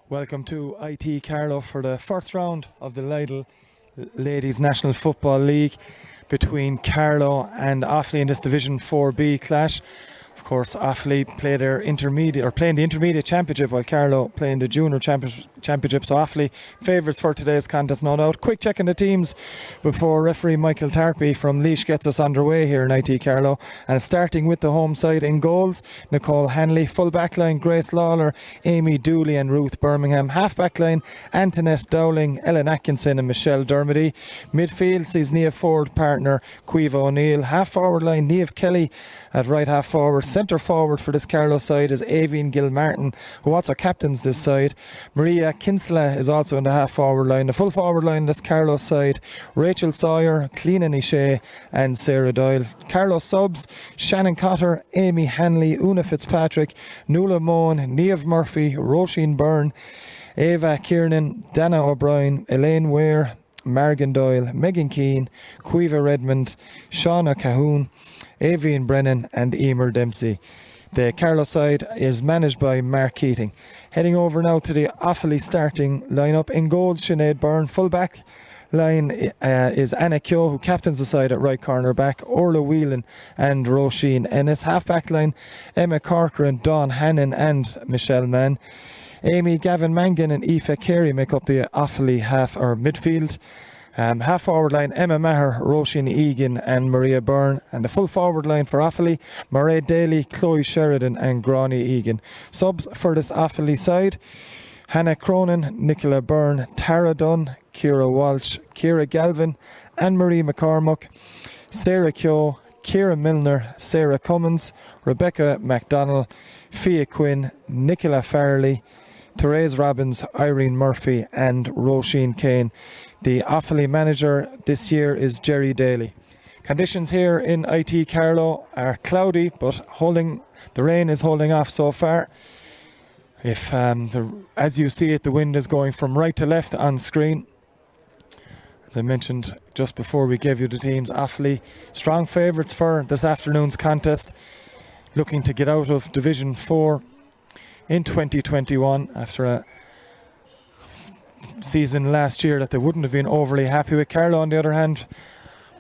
Welcome to IT Carlow for the first round of the Lidl Ladies National Football League between Carlow and Offaly in this Division 4B clash. Of course, Offaly playing the intermediate championship, while Carlow playing the junior championship. So Offaly favourites for today's contest, no doubt. Quick check on the teams before referee Michael Tarpey from Laois gets us underway here in IT Carlow. And starting with the home side in goals, Nicole Hanley. Full back line, Grace Lawler, Amy Dooley and Ruth Birmingham. Half back line, Antoinette Dowling, Ellen Atkinson and Michelle Dermody. Midfield sees Niamh Ford partner Caoimhe O'Neill. Half forward line, Niamh Kelly at right half forward. Centre forward for this Carlow side is Avian Gilmartin, who also captains this side. Maria Kinsella is also in the half forward line. The full forward line, this Carlow side, Rachel Sawyer, Cleena Nishay and Sarah Doyle. Carlow subs, Shannon Cotter, Amy Hanley, Una Fitzpatrick, Nuala Moan, Niamh Murphy, Roisin Byrne, Ava Kiernan, Dana O'Brien, Elaine Ware, Margan Doyle, Megan Keane, Caoimhe Redmond, Shauna Cahoon, Avian Brennan and Emer Dempsey. The Carlow side is managed by Mark Keating. Heading over now to the Offaly starting lineup. In goals, Sinead Byrne. Full back line is Anna Keogh, who captains the side at right corner back. Orla Whelan and Roisin Ennis. Half back line, Emma Corcoran, Dawn Hannon and Michelle Mann. Amy Gavin Mangan and Aoife Carey make up the Offaly midfield. Half forward line, Emma Maher, Roisin Egan and Maria Byrne. And the full forward line for Offaly, Mairead Daly, Chloe Sheridan and Gráinne Egan. Subs for this Offaly side, Hannah Cronin, Nicola Byrne, Tara Dunn, Ciara Walsh, Ciara Galvin, Anne-Marie McCormack, Sarah Keogh, Ciara Milner, Sarah Cummins, Rebecca MacDonald, Fia Quinn, Nicola Farley, Therese Robbins, Irene Murphy and Roisin Kane. The Offaly manager this year is Jerry Daly. Conditions here in IT Carlow are cloudy, but the rain is holding off so far. As you see it, the wind is going from right to left on screen. As I mentioned just before we gave you the teams, Offaly strong favourites for this afternoon's contest, looking to get out of Division 4 in 2021 after a season last year that they wouldn't have been overly happy with. Carlow, on the other hand,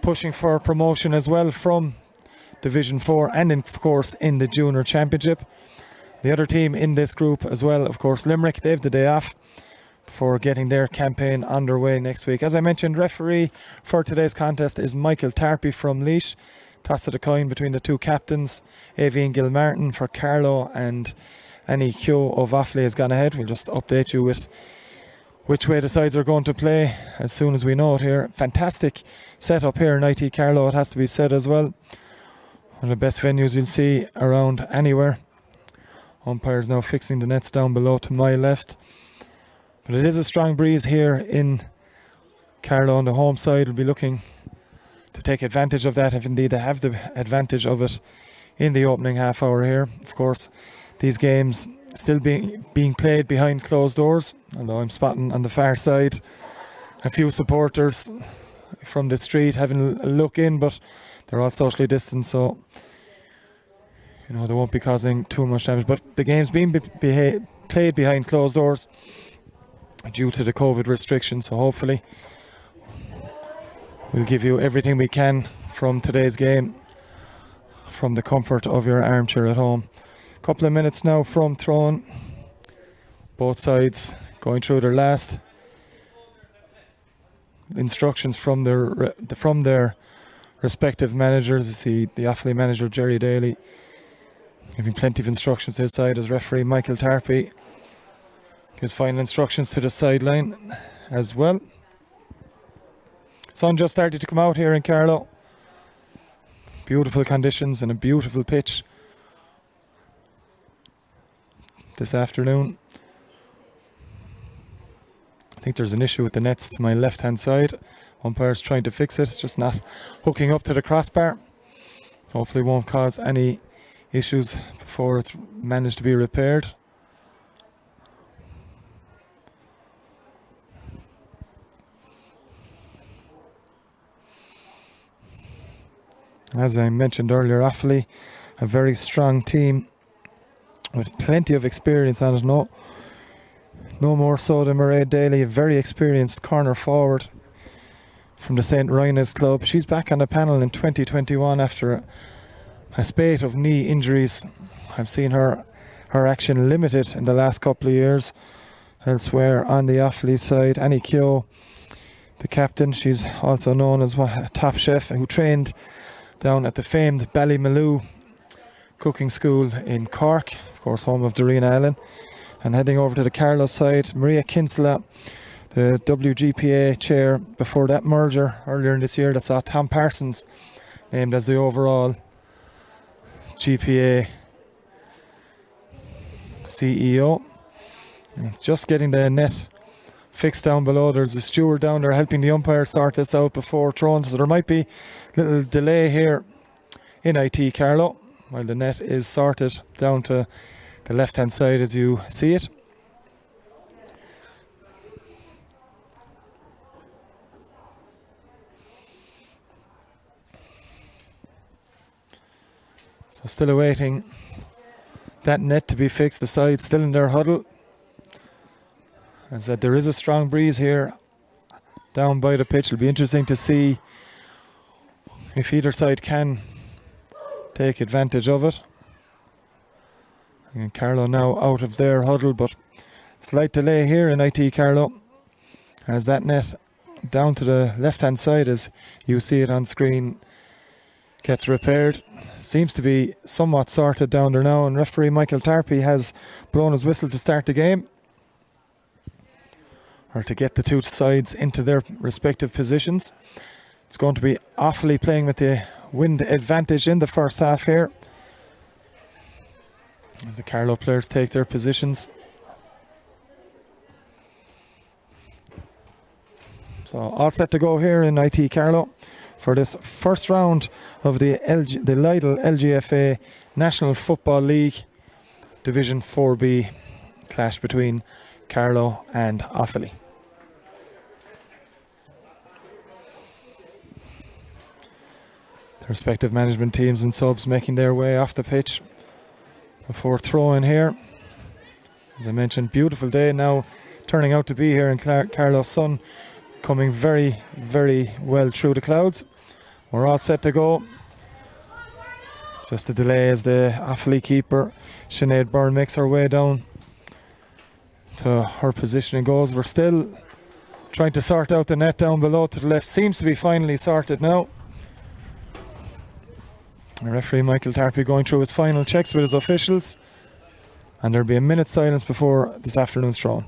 pushing for promotion as well from Division 4 and, of course, in the Junior Championship. The other team in this group as well, of course, Limerick, they have the day off before getting their campaign underway next week. As I mentioned, referee for today's contest is Michael Tarpey from Laois. Toss of the coin between the two captains, Avian Gilmartin for Carlow and Annie Keogh of Offaly has gone ahead. We'll just update you with which way the sides are going to play as soon as we know it here. Fantastic setup here in IT Carlow, it has to be said as well. One of the best venues you'll see around anywhere. Umpires now fixing the nets down below to my left. But it is a strong breeze here in Carlow on the home side. We'll be looking to take advantage of that, if indeed they have the advantage of it in the opening half hour here. Of course, these games still being played behind closed doors, although I'm spotting on the far side a few supporters from the street having a look in, but they're all socially distanced, so they won't be causing too much damage. But the game's being played behind closed doors due to the COVID restrictions, so hopefully we'll give you everything we can from today's game from the comfort of your armchair at home. Couple of minutes now from throw-in. Both sides going through their last instructions from their respective managers. You see the Offaly manager Jerry Daly giving plenty of instructions to his side as referee Michael Tarpey gives final instructions to the sideline as well. Sun just started to come out here in Carlow. Beautiful conditions and a beautiful pitch this afternoon. I think there's an issue with the nets to my left hand side. Umpire's trying to fix it, it's just not hooking up to the crossbar. Hopefully won't cause any issues before it's managed to be repaired. As I mentioned earlier, Offaly, a very strong team with plenty of experience on it. No No more so than Mairead Daly, a very experienced corner forward from the St. Rina's club. She's back on the panel in 2021 after a spate of knee injuries. I've seen her action limited in the last couple of years. Elsewhere on the Offaly side, Annie Keogh, the captain, she's also known as a top chef who trained down at the famed Ballymaloo cooking school in Cork, of course home of Doreen Allen. And heading over to the Carlow side, Maria Kinsella, the WGPA chair before that merger earlier in this year that saw Tom Parsons named as the overall GPA CEO. And just getting the net fixed down below. There's a steward down there helping the umpire sort this out before throwing, so there might be a little delay here in IT Carlow while the net is sorted down to the left hand side as you see it. So still awaiting that net to be fixed. The side still in their huddle. As said, there is a strong breeze here down by the pitch. It'll be interesting to see if either side can take advantage of it. And Carlow now out of their huddle, but slight delay here in IT Carlow as that net down to the left hand side as you see it on screen gets repaired. Seems to be somewhat sorted down there now, and referee Michael Tarpey has blown his whistle to start the game, or to get the two sides into their respective positions. It's going to be Offaly playing with the wind advantage in the first half here as the Carlow players take their positions. So all set to go here in IT Carlow for this first round of the Lidl LGFA National Football League Division 4B clash between Carlow and Offaly. The respective management teams and subs making their way off the pitch before throwing here. As I mentioned, beautiful day now turning out to be here in Carlow. Sun coming very, very well through the clouds. We're all set to go. Just a delay as the Offaly keeper Sinead Byrne makes her way down to her position in goals. We're still trying to sort out the net down below to the left. Seems to be finally sorted now. The referee Michael Tarpey going through his final checks with his officials, and there'll be a minute's silence before this afternoon's throw.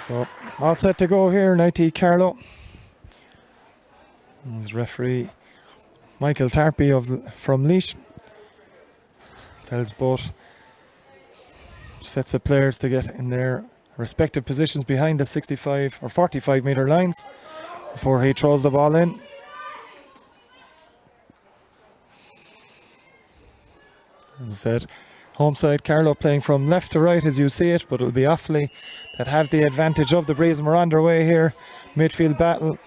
So all set to go here in IT Carlow. As referee Michael Tarpey from Laois tells both sets of players to get in their respective positions behind the 65 or 45 metre lines before he throws the ball in. As I said, home side Carlow playing from left to right as you see it, but it'll be Offaly that have the advantage of the breeze, and we're on their way here. Midfield battle.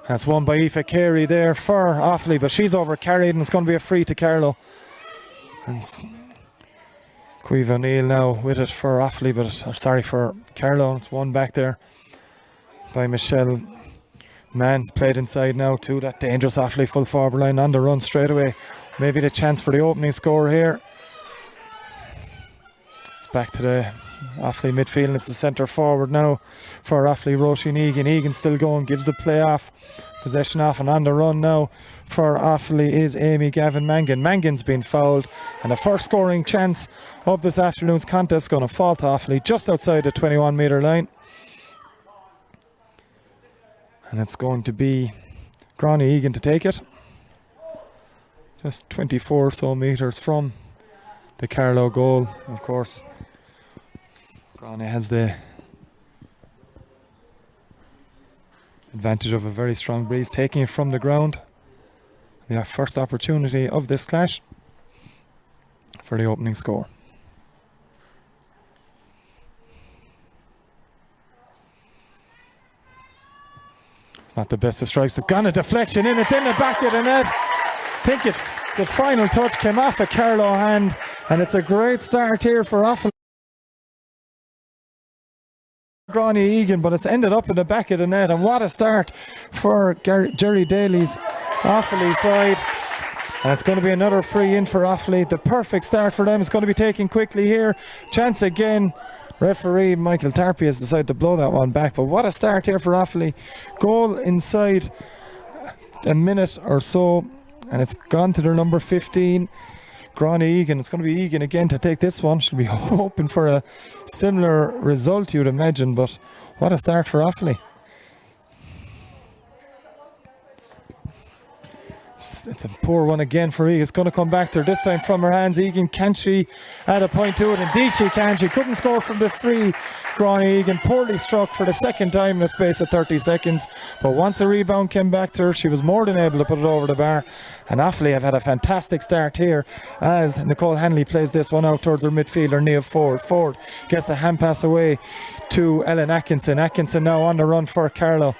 That's won by Aoife Carey there for Offaly, but she's over carried and it's going to be a free to Carlow. And Caoimhe O'Neill now with it for Offaly, for Carlow. It's won back there by Michelle Mann. Played inside now to that dangerous Offaly full forward line on the run straight away. Maybe the chance for the opening score here. back to the Offaly midfield, and it's the centre forward now for Offaly, Roisin Egan. Egan still going, gives the play off, possession off, and on the run now for Offaly is Amy Gavin Mangan. Mangan's been fouled, and the first scoring chance of this afternoon's contest is going to fall to Offaly just outside the 21 metre line. And it's going to be Gráinne Egan to take it. Just 24 or so metres from the Carlow goal. Of course, Gráinne has the advantage of a very strong breeze, taking it from the ground. The first opportunity of this clash for the opening score. It's not the best of strikes. It's gone a deflection in. It's in the back of the net. I think the final touch came off a Carlow hand, and it's a great start here for Offaly. Gráinne Egan, but it's ended up in the back of the net, and what a start for Jerry Daly's Offaly side. And it's going to be another free in for Offaly. The perfect start for them. It's going to be taken quickly here. Chance again. Referee Michael Tarpey has decided to blow that one back, but what a start here for Offaly. Goal inside a minute or so, and it's gone to their number 15, Gráinne Egan. It's going to be Egan again to take this one. Should be hoping for a similar result, you'd imagine, but what a start for Offaly. It's a poor one again for Egan. It's going to come back to her, this time from her hands. Egan, can she add a point to it? Indeed she can. She couldn't score from the free. Gráinne Egan poorly struck for the second time in a space of 30 seconds. But once the rebound came back to her, she was more than able to put it over the bar. And Offaly have had a fantastic start here as Nicole Hanley plays this one out towards her midfielder, Niamh Ford. Ford gets the hand pass away to Ellen Atkinson. Atkinson now on the run for Carlow,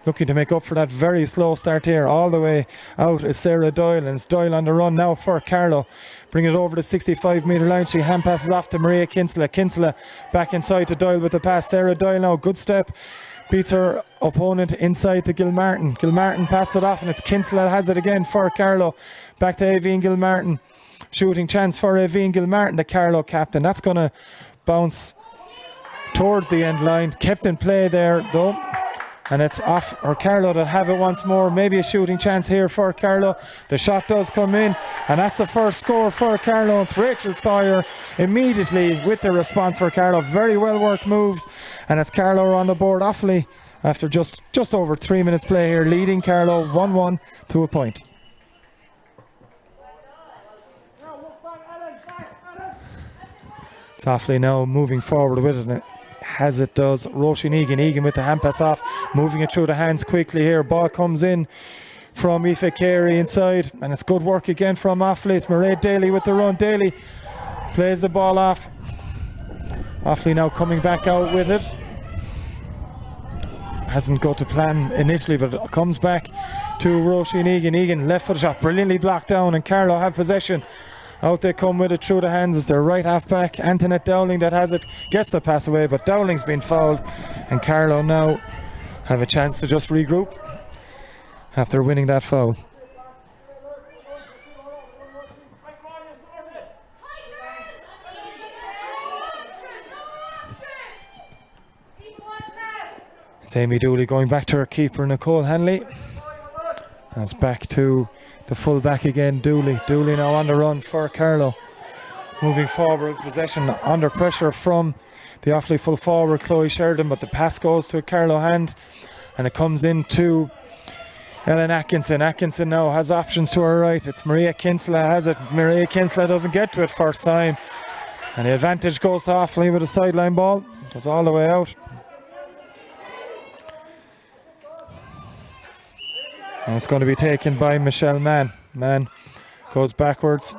looking to make up for that very slow start here. All the way out is Sarah Doyle, and it's Doyle on the run now for Carlow. Bring it over the 65 metre line. She hand passes off to Maria Kinsella. Kinsella back inside to Doyle with the pass. Sarah Doyle now, good step. Beats her opponent inside to Gilmartin. Gilmartin passes it off, and it's Kinsella that has it again for Carlow. Back to Aveen Gilmartin. Shooting chance for Aveen Gilmartin, the Carlow captain. That's going to bounce towards the end line. Kept in play there though. And it's off, or Carlow that have it once more. Maybe a shooting chance here for Carlow. The shot does come in, and that's the first score for Carlow. It's Rachel Sawyer immediately with the response for Carlow. Very well worked moves, and it's Carlow on the board. Offaly, after just over 3 minutes play here, leading Carlow 1-1 to a point. It's Offaly now moving forward with it. As it does Roisin Egan. Egan with the hand pass off, moving it through the hands quickly here. Ball comes in from Aoife Carey inside, and it's good work again from Offaly. It's Mairead Daly with the run. Daly plays the ball off. Offaly now coming back out with it. Hasn't got to plan initially, but it comes back to Roisin Egan. Egan left foot shot, brilliantly blocked down, and Carlow have possession. Out they come with it through the hands. It's their right half back, Antoinette Dowling, that has it. Gets the pass away, but Dowling's been fouled, and Carlow now have a chance to just regroup after winning that foul. It's Amy Dooley going back to her keeper, Nicole Hanley. And it's back to the full back again, Dooley. Dooley now on the run for Carlow. Moving forward with possession under pressure from the Offaly full forward, Chloe Sheridan, but the pass goes to a Carlow hand, and it comes into Ellen Atkinson. Atkinson now has options to her right. It's Maria Kinsella has it. Maria Kinsella doesn't get to it first time, and the advantage goes to Offaly with a sideline ball. Goes all the way out. And it's going to be taken by Michelle Mann. Mann goes backwards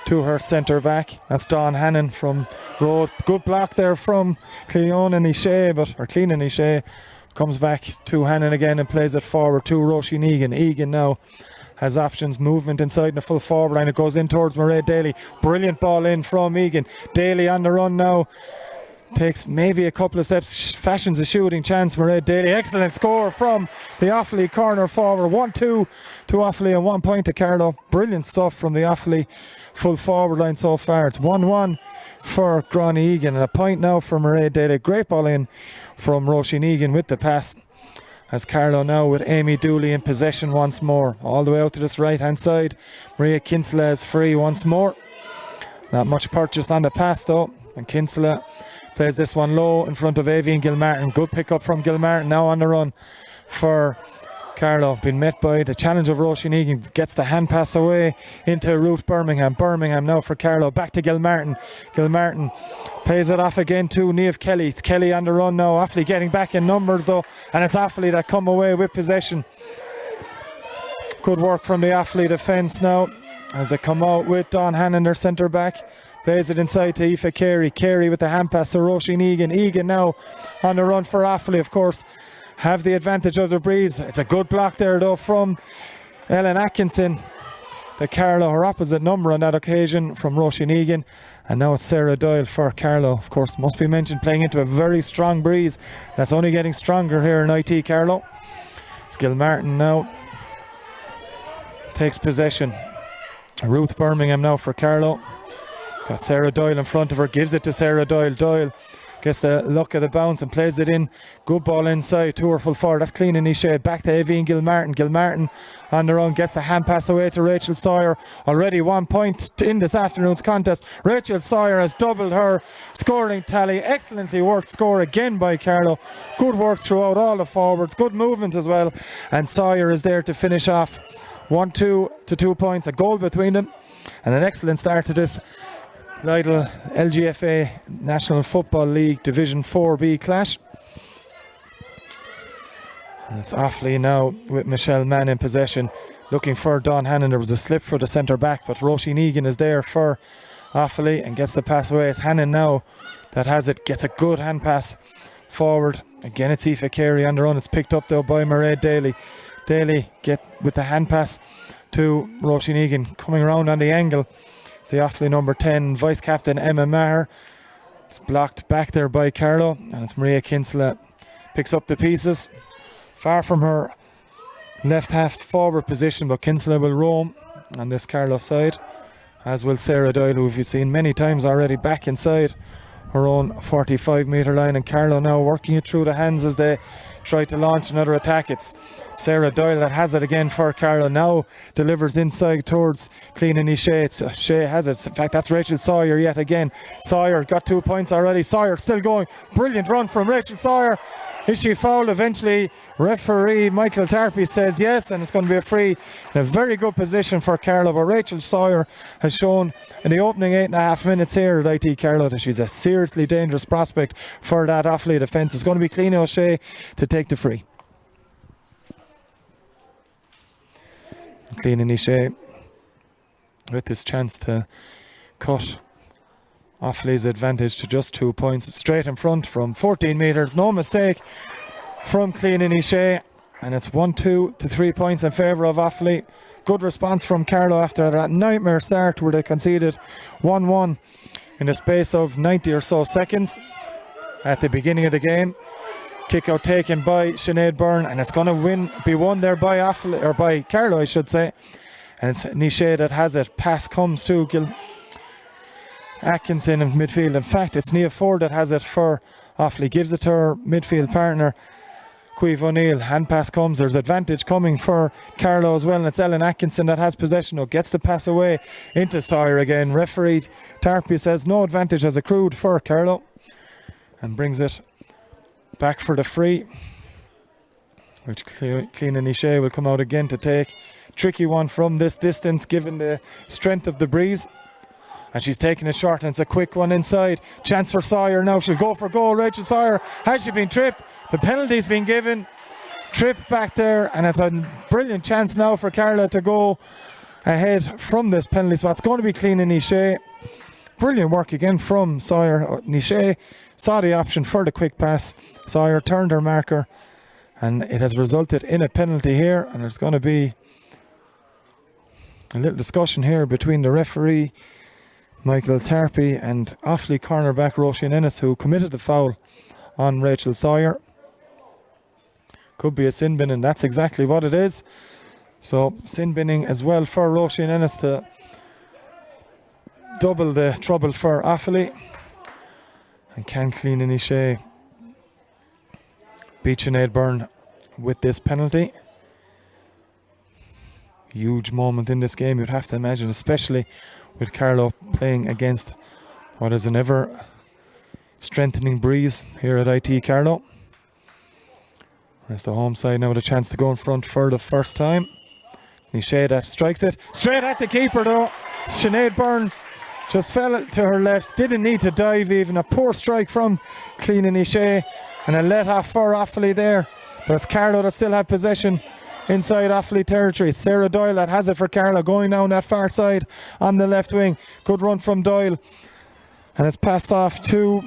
to her centre back. That's Dawn Hannon from Road. Good block there from Cleonan Ishe, comes back to Hannon again and plays it forward to Roisin Egan. Egan now has options, movement inside in the full forward line. It goes in towards Mairead Daly. Brilliant ball in from Egan. Daly on the run now. takes maybe a couple of steps, fashions a shooting chance. Mairead Daly, excellent score from the Offaly corner forward. 1-2 to Offaly and 1 point to Carlow. Brilliant stuff from the Offaly full forward line so far. It's 1-1 for Gráinne Egan and a point now for Mairead Daly. Great ball in from Roisin Egan with the pass. As Carlow now with Amy Dooley in possession once more. All the way out to this right hand side. Maria Kinsella is free once more. Not much purchase on the pass though. And Kinsella plays this one low in front of Avian Gilmartin. Good pick up from Gilmartin now on the run for Carlow. Been met by the challenge of Roisin Egan. Gets the hand pass away into Ruth Birmingham. Birmingham now for Carlow. Back to Gilmartin. Gilmartin plays it off again to Niamh Kelly. It's Kelly on the run now. Offaly getting back in numbers though. And it's Offaly that come away with possession. Good work from the Offaly defence now as they come out with Dawn Hannon, their centre back. Plays it inside to Aoife Carey. Carey with the hand pass to Roisin Egan. Egan now on the run for Offaly, of course. Have the advantage of the breeze. It's a good block there though from Ellen Atkinson. The Carlow, her opposite number on that occasion from Roisin Egan. And now it's Sarah Doyle for Carlow. Of course, must be mentioned, playing into a very strong breeze. That's only getting stronger here in IT Carlow. It's Gilmartin now. Takes possession. Ruth Birmingham now for Carlow. Got Sarah Doyle in front of her, gives it to Sarah Doyle. Doyle gets the luck of the bounce and plays it in. Good ball inside to her full forward. That's clean in Ishe. Back to Avian Gilmartin. Gilmartin on the run gets the hand pass away to Rachel Sawyer. Already 1 point in this afternoon's contest. Rachel Sawyer has doubled her scoring tally. Excellently worked score again by Carlow. Good work throughout all the forwards. Good movement as well. And Sawyer is there to finish off. 1-2 to 2 points. A goal between them. And an excellent start to this Lidl LGFA National Football League Division 4B clash. And it's Offaly now with Michelle Mann in possession, looking for Dawn Hannon. There was a slip for the centre back, but Roisin Egan is there for Offaly and gets the pass away. It's Hannon now that has it, gets a good hand pass forward. Again, it's Aoife Carey on the run. It's picked up though by Mairead Daly. Daly get with the hand pass to Roisin Egan, coming around on the angle. It's the Offaly number 10, vice captain Emma Maher. It's blocked back there by Carlow, and it's Maria Kinsella. Picks up the pieces. Far from her left half forward position, but Kinsella will roam on this Carlow side, as will Sarah Doyle, who we've seen many times already back inside her own 45 metre line. And Carlow now working it through the hands as they try to launch another attack. It's Sarah Doyle that has it again for Carlow. Now delivers inside towards Cleanan Shea. Shea has it. In fact, that's Rachel Sawyer yet again. Sawyer got 2 points already. Sawyer still going. Brilliant run from Rachel Sawyer. Is she fouled eventually? Referee Michael Tarpey says yes, and it's going to be a free. In a very good position for Carlow, but Rachel Sawyer has shown in the opening 8.5 minutes here at IT Carlow that she's a seriously dangerous prospect for that Offaly defence. It's going to be Clean O'Shea to take the free. Clean O'Shea with this chance to cut Offaly's advantage to just 2 points. Straight in front from 14 metres, no mistake from Clean Shea, and it's 1-2 to 3 points in favour of Offaly. Good response from Carlow after that nightmare start where they conceded 1-1 in the space of 90 or so seconds at the beginning of the game. Kick out taken by Sinead Byrne, and it's going to be won there by Offaly, or by Carlow I should say, and it's Nisha that has it. Pass comes to Atkinson in midfield. In fact, it's Nia Ford that has it for Offaly. Gives it to her midfield partner, Cueve O'Neill. Hand pass comes. There's advantage coming for Carlow as well. And it's Ellen Atkinson that has possession. Gets the pass away into Sawyer again. Referee Tarpey says no advantage has accrued for Carlow. And brings it back for the free, which Clean Shea will come out again to take. Tricky one from this distance given the strength of the breeze. And she's taking it short, and it's a quick one inside. Chance for Sawyer now. She'll go for goal. Rachel Sawyer, has she been tripped? The penalty's been given. Trip back there, and it's a brilliant chance now for Carlow to go ahead from this penalty spot. It's going to be Clean and Nisha. Brilliant work again from Sawyer. Nisha saw the option for the quick pass. Sawyer turned her marker, and it has resulted in a penalty here. And there's going to be a little discussion here between the referee Michael Tarpey, and Offaly cornerback Roisin Ennis, who committed the foul on Rachel Sawyer. Could be a sin bin, and that's exactly what it is. So sin binning as well for Roisin Ennis to double the trouble for Offaly. And can Clean Shea beat Sinead Byrne with this penalty? Huge moment in this game, you'd have to imagine, especially with Carlow playing against what is an ever strengthening breeze here at IT Carlow. There's the home side now with a chance to go in front for the first time. It's Shea that strikes it straight at the keeper though. Sinead Byrne just fell to her left, didn't need to dive even. A poor strike from Clean Shea and a let off for Offaly there. But it's Carlow that still have possession inside Offaly territory. Sarah Doyle that has it for Carlow, going down that far side on the left wing. Good run from Doyle. And it's passed off to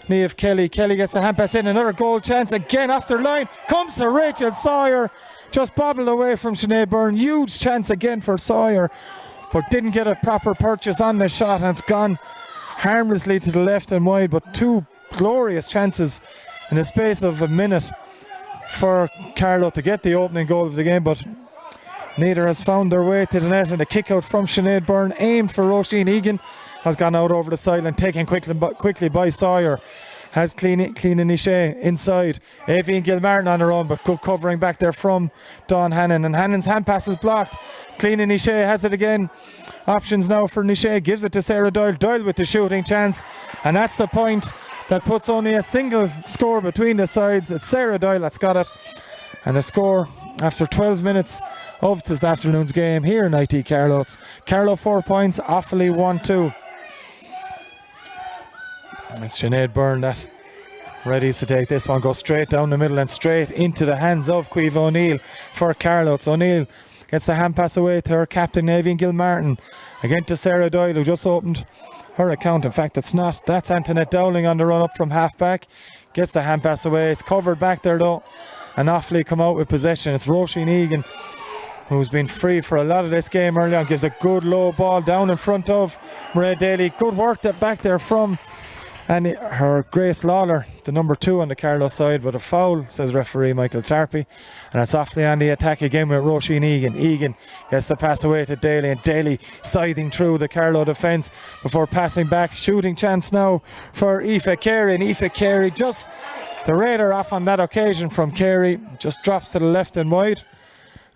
Niamh Kelly. Kelly gets the hand pass in. Another goal chance again after line. Comes to Rachel Sawyer. Just bobbled away from Sinead Byrne. Huge chance again for Sawyer, but didn't get a proper purchase on the shot, and it's gone harmlessly to the left and wide. But two glorious chances in the space of a minute for Carlow to get the opening goal of the game, but neither has found their way to the net. And a kick out from Sinead Byrne aimed for Roisin Egan has gone out over the sideline, taken quickly by Sawyer. Has Clean Shea inside. Aoibhinn Gilmartin on her own, but good covering back there from Dawn Hannon. And Hannon's hand pass is blocked. Clean Shea has it again. Options now for Shea. Gives it to Sarah Doyle. Doyle with the shooting chance. And that's the point that puts only a single score between the sides. It's Sarah Doyle that's got it. And the score after 12 minutes of this afternoon's game here in IT Carlow. It's Carlow 4 points, Offaly 1-2. It's Sinead Byrne that ready to take this one, go straight down the middle and straight into the hands of Caoimhe O'Neill for Carlow. So O'Neill gets the hand pass away to her captain Aoibhinn Gilmartin. Again to Sarah Doyle, who just opened her account. In fact, it's not. That's Antoinette Dowling on the run up from half back. Gets the hand pass away. It's covered back there though. And Offaly come out with possession. It's Roisin Egan, who's been free for a lot of this game early on. Gives a good low ball down in front of Mairead Daly. Good work back there from and her Grace Lawler, the number 2 on the Carlow side, but a foul, says referee Michael Tarpey. And it's Offaly on the attack again with Roisin Egan. Egan gets the pass away to Daly, and Daly scything through the Carlow defence before passing back. Shooting chance now for Aoife Carey, and Aoife Carey just the radar off on that occasion from Carey, just drops to the left and wide.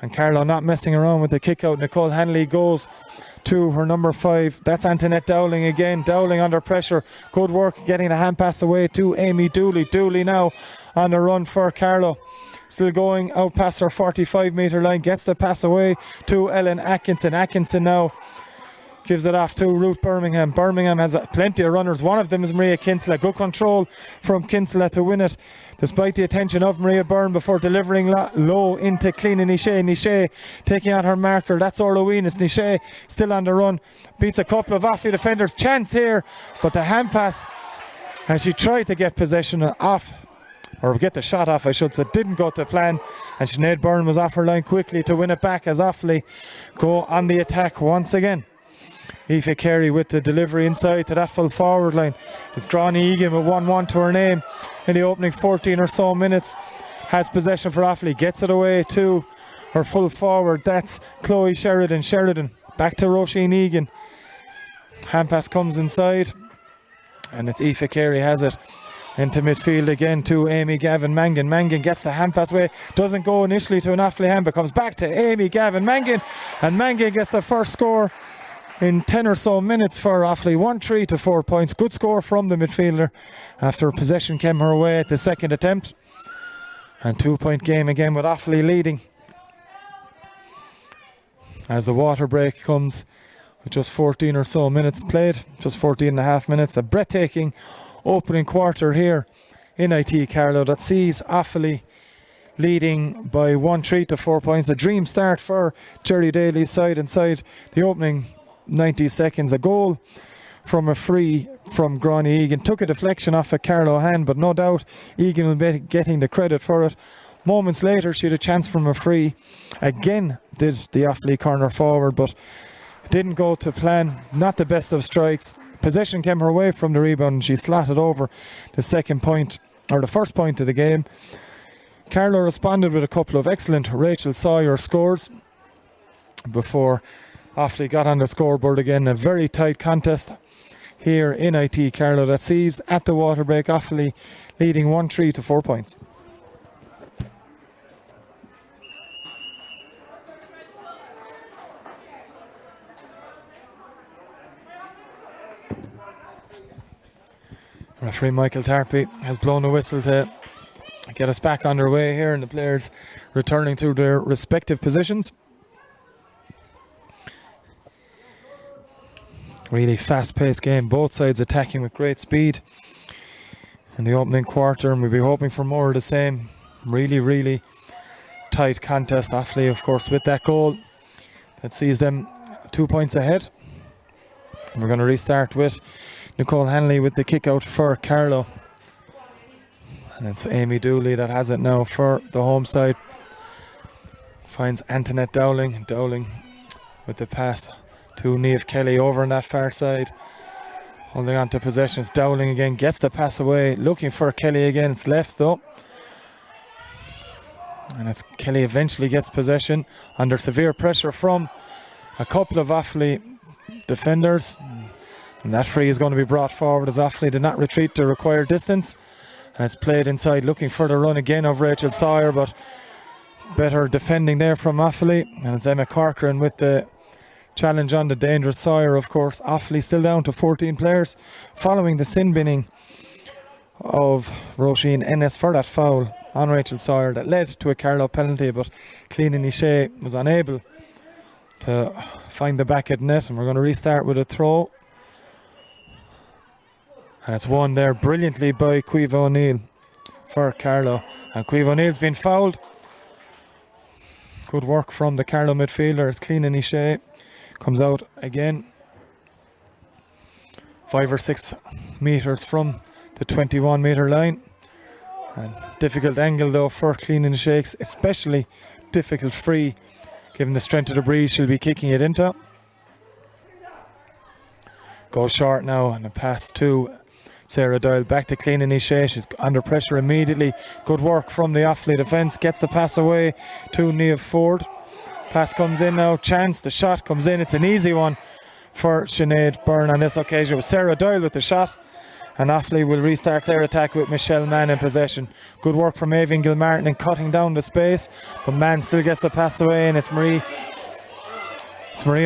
And Carlow not messing around with the kick out. Nicole Hanley goes to her number 5. That's Antoinette Dowling again. Dowling under pressure. Good work getting the hand pass away to Amy Dooley. Dooley now on the run for Carlow. Still going out past her 45-metre line. Gets the pass away to Ellen Atkinson. Atkinson now gives it off to Ruth Birmingham. Birmingham has plenty of runners. One of them is Maria Kinsella. Good control from Kinsella to win it, despite the attention of Maria Byrne, before delivering low into Clean Shea. Shea taking on her marker. That's Orla Weenus. Shea still on the run. Beats a couple of Offaly defenders. Chance here, but the hand pass, and she tried to get possession off, or get the shot off I should say, didn't go to plan, and Sinead Byrne was off her line quickly to win it back as Offaly go on the attack once again. Aoife Carey with the delivery inside to that full forward line. It's Gráinne Egan with 1-1 to her name in the opening 14 or so minutes. Has possession for Offaly, gets it away to her full forward. That's Chloe Sheridan. Sheridan back to Roisin Egan. Hand pass comes inside, and it's Aoife Carey has it into midfield again to Amy Gavin Mangan. Mangan gets the hand pass away, doesn't go initially to an Offaly hand, but comes back to Amy Gavin Mangan, and Mangan gets the first score in 10 or so minutes for Offaly. 1-3 to 4 points. Good score from the midfielder after possession came her way at the second attempt. And 2-point game again with Offaly leading as the water break comes with just 14 or so minutes played. Just 14 and a half minutes. A breathtaking opening quarter here in IT Carlow that sees Offaly leading by 1-3 to 4 points. A dream start for Jerry Daly's side inside the opening 90 seconds. A goal from a free from Gráinne Egan. Took a deflection off a Carlow hand, but no doubt Egan will be getting the credit for it. Moments later she had a chance from a free. Again did the Offaly corner forward, but Didn't go to plan, not the best of strikes. Possession came her way from the rebound and she slotted over the second point, or the first point of the game. Carlow responded with a couple of excellent Rachel Sawyer scores before Offaly got on the scoreboard again. A very tight contest here in IT Carlow that sees at the water break Offaly leading 1-3 to 4 points. Referee Michael Tarpey has blown a whistle to get us back on their way here, and the players returning to their respective positions. Really fast-paced game, both sides attacking with great speed in the opening quarter, and we'll be hoping for more of the same. Really tight contest. Offaly, of course, with that goal that sees them 2 points ahead. And we're going to restart with Nicole Hanley with the kick out for Carlow. And it's Amy Dooley that has it now for the home side. Finds Antoinette Dowling. Dowling with the pass to Niamh Kelly over on that far side. Holding on to possessions. Dowling again gets the pass away. Looking for Kelly again. It's left though. And as Kelly eventually gets possession under severe pressure from a couple of Offaly defenders. And that free is going to be brought forward as Offaly did not retreat the required distance. And it's played inside, looking for the run again of Rachel Sawyer, but better defending there from Offaly. And it's Emma Corcoran with the challenge on the dangerous Sawyer, of course. Offaly still down to 14 players following the sin binning of Roisin Ennis for that foul on Rachel Sawyer that led to a Carlow penalty, but Cleanan O'Shea was unable to find the back of the net. And we're going to restart with a throw. And it's won there brilliantly by Caoimhe O'Neill for Carlow. And Caoimhe O'Neill's been fouled. Good work from the Carlow midfielder as Cleanan O'Shea comes out again. 5 or 6 metres from the 21 metre line. And difficult angle though for Cleanan O'Shea, especially difficult free given the strength of the breeze she'll be kicking it into. Goes short now, and a pass to Sarah Doyle. Back to Cleanan O'Shea. She's under pressure immediately. Good work from the Offaly defence. Gets the pass away to Niamh Ford. Pass comes in now. Chance. The shot comes in. It's an easy one for Sinead Byrne on this occasion. It was Sarah Doyle with the shot. And Offaly will restart their attack with Michelle Mann in possession. Good work from Aoibhinn Gilmartin in cutting down the space. But Mann still gets the pass away, and it's Maria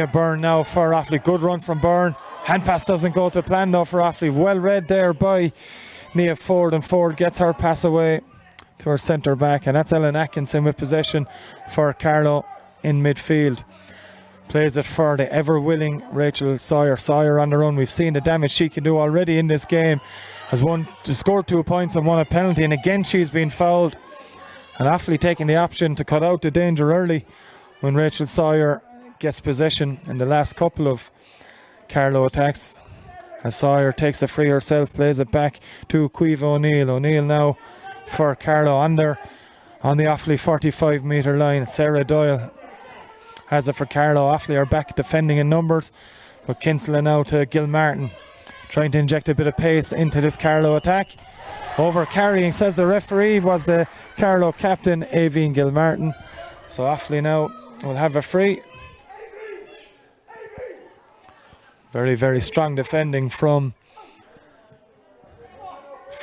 Byrne now for Offaly. Good run from Byrne. Hand pass doesn't go to plan though for Offaly. Well read there by Niamh Ford, and Ford gets her pass away to her centre back, and that's Ellen Atkinson with possession for Carlow in midfield. Plays it for the ever willing Rachel Sawyer. Sawyer on the run. We've seen the damage she can do already in this game. Has scored 2 points and won a penalty, and again she's been fouled. And Offaly taking the option to cut out the danger early when Rachel Sawyer gets possession in the last couple of Carlow attacks. As Sawyer takes the free herself, plays it back to Caoimhe O'Neill. O'Neill now for Carlow on the Offaly 45 metre line. Sarah Doyle has it for Carlow. Offaly are back defending in numbers, but Kinsella now to Gilmartin, trying to inject a bit of pace into this Carlow attack. Over carrying, says the referee, was the Carlow captain Aoibhinn Gilmartin. So Offaly now will have a free. Very strong defending from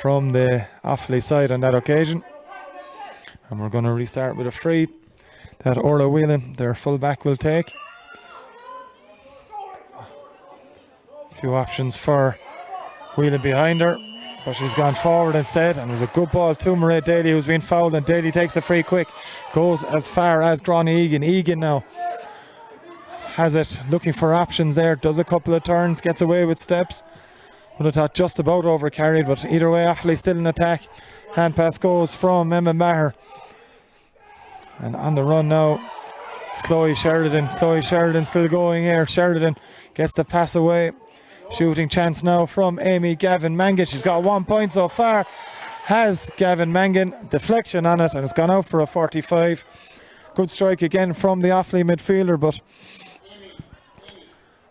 the Offaly side on that occasion. And we're going to restart with a free that Orla Whelan, their fullback, will take. A few options for Whelan behind her, but she's gone forward instead, and it was a good ball to Mairead Daly, who's been fouled, and Daly takes the free quick, goes as far as Gráinne Egan. Egan now has it, looking for options there, does a couple of turns, gets away with steps. Would have thought just about overcarried, but either way Offaly still in attack. Hand pass goes from Emma Maher. And on the run now, it's Chloe Sheridan. Chloe Sheridan still going here. Sheridan gets the pass away. Shooting chance now from Amy Gavin Mangan. She's got 1 point so far. Has Gavin Mangan. Deflection on it, and it's gone out for a 45. Good strike again from the Offaly midfielder, but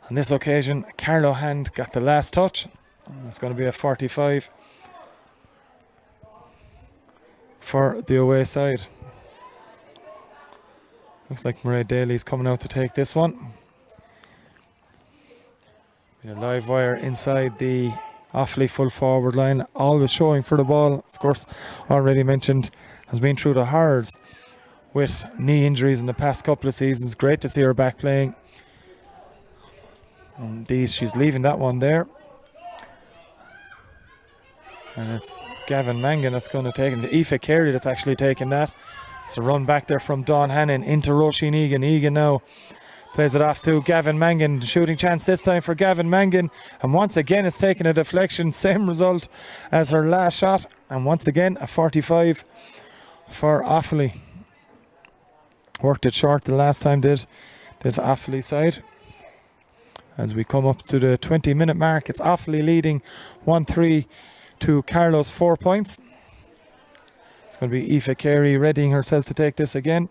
On this occasion, Carlow hand got the last touch. It's going to be a 45 for the away side. Looks like Mairead Daly's coming out to take this one. A live wire inside the Offaly full forward line, always showing for the ball. Of course, already mentioned, has been through the horrors with knee injuries in the past couple of seasons. Great to see her back playing. Indeed, she's leaving that one there. And it's Gavin Mangan that's going to take it. Aoife Carey that's actually taking that. It's a run back there from Dawn Hannon into Roisin Egan. Egan now plays it off to Gavin Mangan. Shooting chance this time for Gavin Mangan. And once again it's taken a deflection. Same result as her last shot. And once again a 45 for Offaly. Worked it short the last time did this Offaly side. As we come up to the 20-minute mark, it's Offaly leading 1-3 to Carlow's 4 points. It's going to be Aoife Carey readying herself to take this again.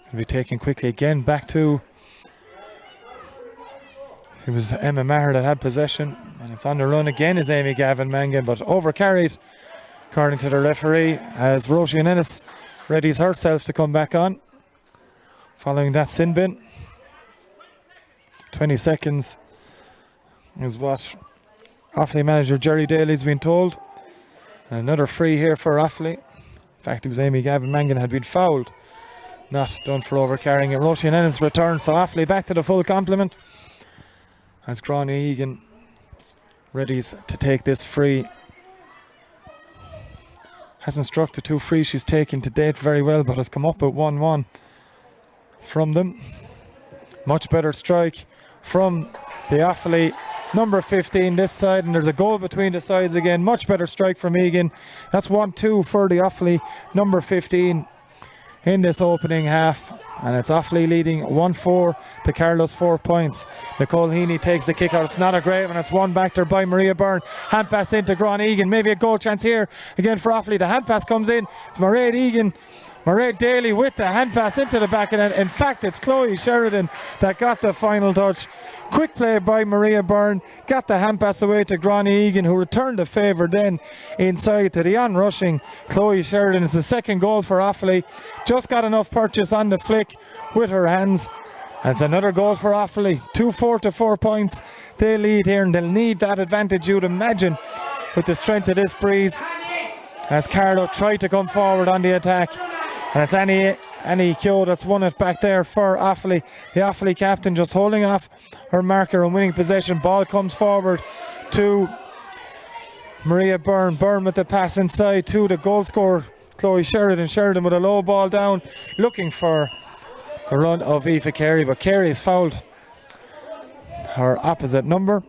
Going to be taken quickly again back to... It was Emma Maher that had possession, and it's on the run again is Amy Gavin Mangan, but overcarried according to the referee as Roisin Ennis readies herself to come back on following that sin bin. 20 seconds is what Offaly manager Jerry Daly's been told. And another free here for Offaly. In fact, it was Amy Gavin Mangan had been fouled, not done for overcarrying it. Roisin Ennis returns, so Offaly back to the full complement as Gráinne Egan readies to take this free. Hasn't struck the two frees she's taken to date very well, but has come up with 1-1 from them. Much better strike from the Offaly number 15 this side, and there's a goal between the sides again. Much better strike from Egan. That's 1-2 for the Offaly number 15 in this opening half. And it's Offaly leading 1-4 to Carlow's 4 points. Nicole Heaney takes the kick out. It's not a great one. It's won back there by Maria Byrne. Hand pass into Gráinne Egan. Maybe a goal chance here again for Offaly. The hand pass comes in. It's Mairead Daly with the hand pass into the back. And in fact, it's Chloe Sheridan that got the final touch. Quick play by Maria Byrne. Got the hand pass away to Gráinne Egan, who returned the favour then inside to the on-rushing Chloe Sheridan. It's the second goal for Offaly. Just got enough purchase on the flick with her hands. And it's another goal for Offaly. 2-4 to 4 points. They lead here, and they'll need that advantage, you'd imagine, with the strength of this breeze, as Carlow tried to come forward on the attack. And it's Annie Keogh that's won it back there for Offaly. The Offaly captain just holding off her marker and winning possession. Ball comes forward to Maria Byrne. Byrne with the pass inside to the goal scorer, Chloe Sheridan. Sheridan with a low ball down, looking for the run of Aoife Carey, but Carey is fouled. Her opposite number,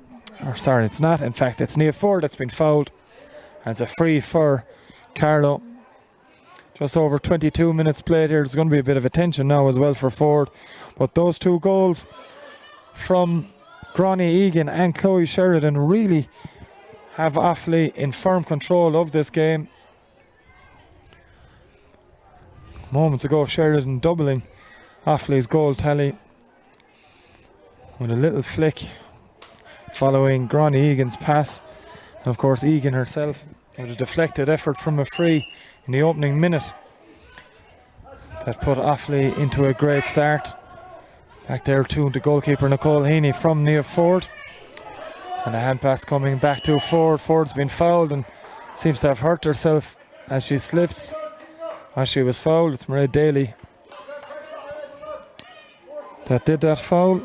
or sorry, it's not. In fact, it's Nia Ford that's been fouled. And it's a free for Carlow. Just over 22 minutes played here. There's going to be a bit of attention now as well for Ford. But those two goals from Gráinne Egan and Chloe Sheridan really have Offaly in firm control of this game. Moments ago, Sheridan doubling Offaly's goal tally with a little flick following Gráinne Egan's pass. And of course, Egan herself with a deflected effort from a free in the opening minute that put Offaly into a great start. Back there to the goalkeeper Nicole Heaney from Nia Ford, and a hand pass coming back to Ford. Ford's been fouled and seems to have hurt herself as she slipped as she was fouled. It's Mairead Daly that did that foul,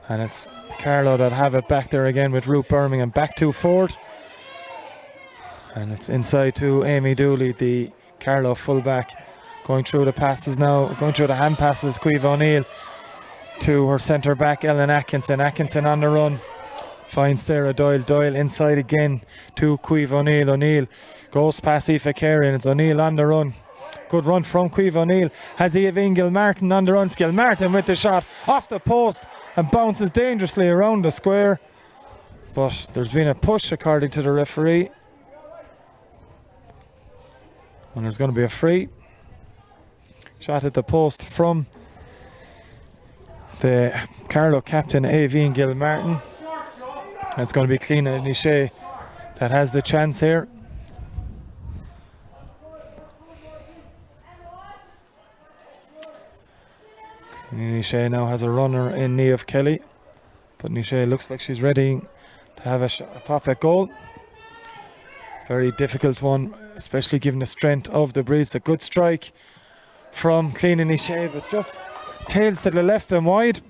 and it's Carlow that have it back there again with Ruth Birmingham. Back to Ford, and it's inside to Amy Dooley, the Carlow fullback, going through the passes now, going through the hand passes. Caoimhe O'Neill to her centre back Ellen Atkinson. Atkinson on the run, finds Sarah Doyle. Doyle inside again to Caoimhe O'Neill. O'Neill goes past Aoife Carey, and it's O'Neill on the run. Good run from Caoimhe O'Neill. Has Eve Gilmartin on the run. Gilmartin with the shot off the post and bounces dangerously around the square. But there's been a push according to the referee. And there's going to be a free. Shot at the post from the Carlow captain, Avine Gilmartin. It's going to be Cliona Niché that has the chance here. Cliona Niché now has a runner in Niamh Kelly. But Niché looks like she's ready to have a pop at goal. Very difficult one, especially given the strength of the breeze. A good strike from Cliona Niché, but just tails to the left and wide.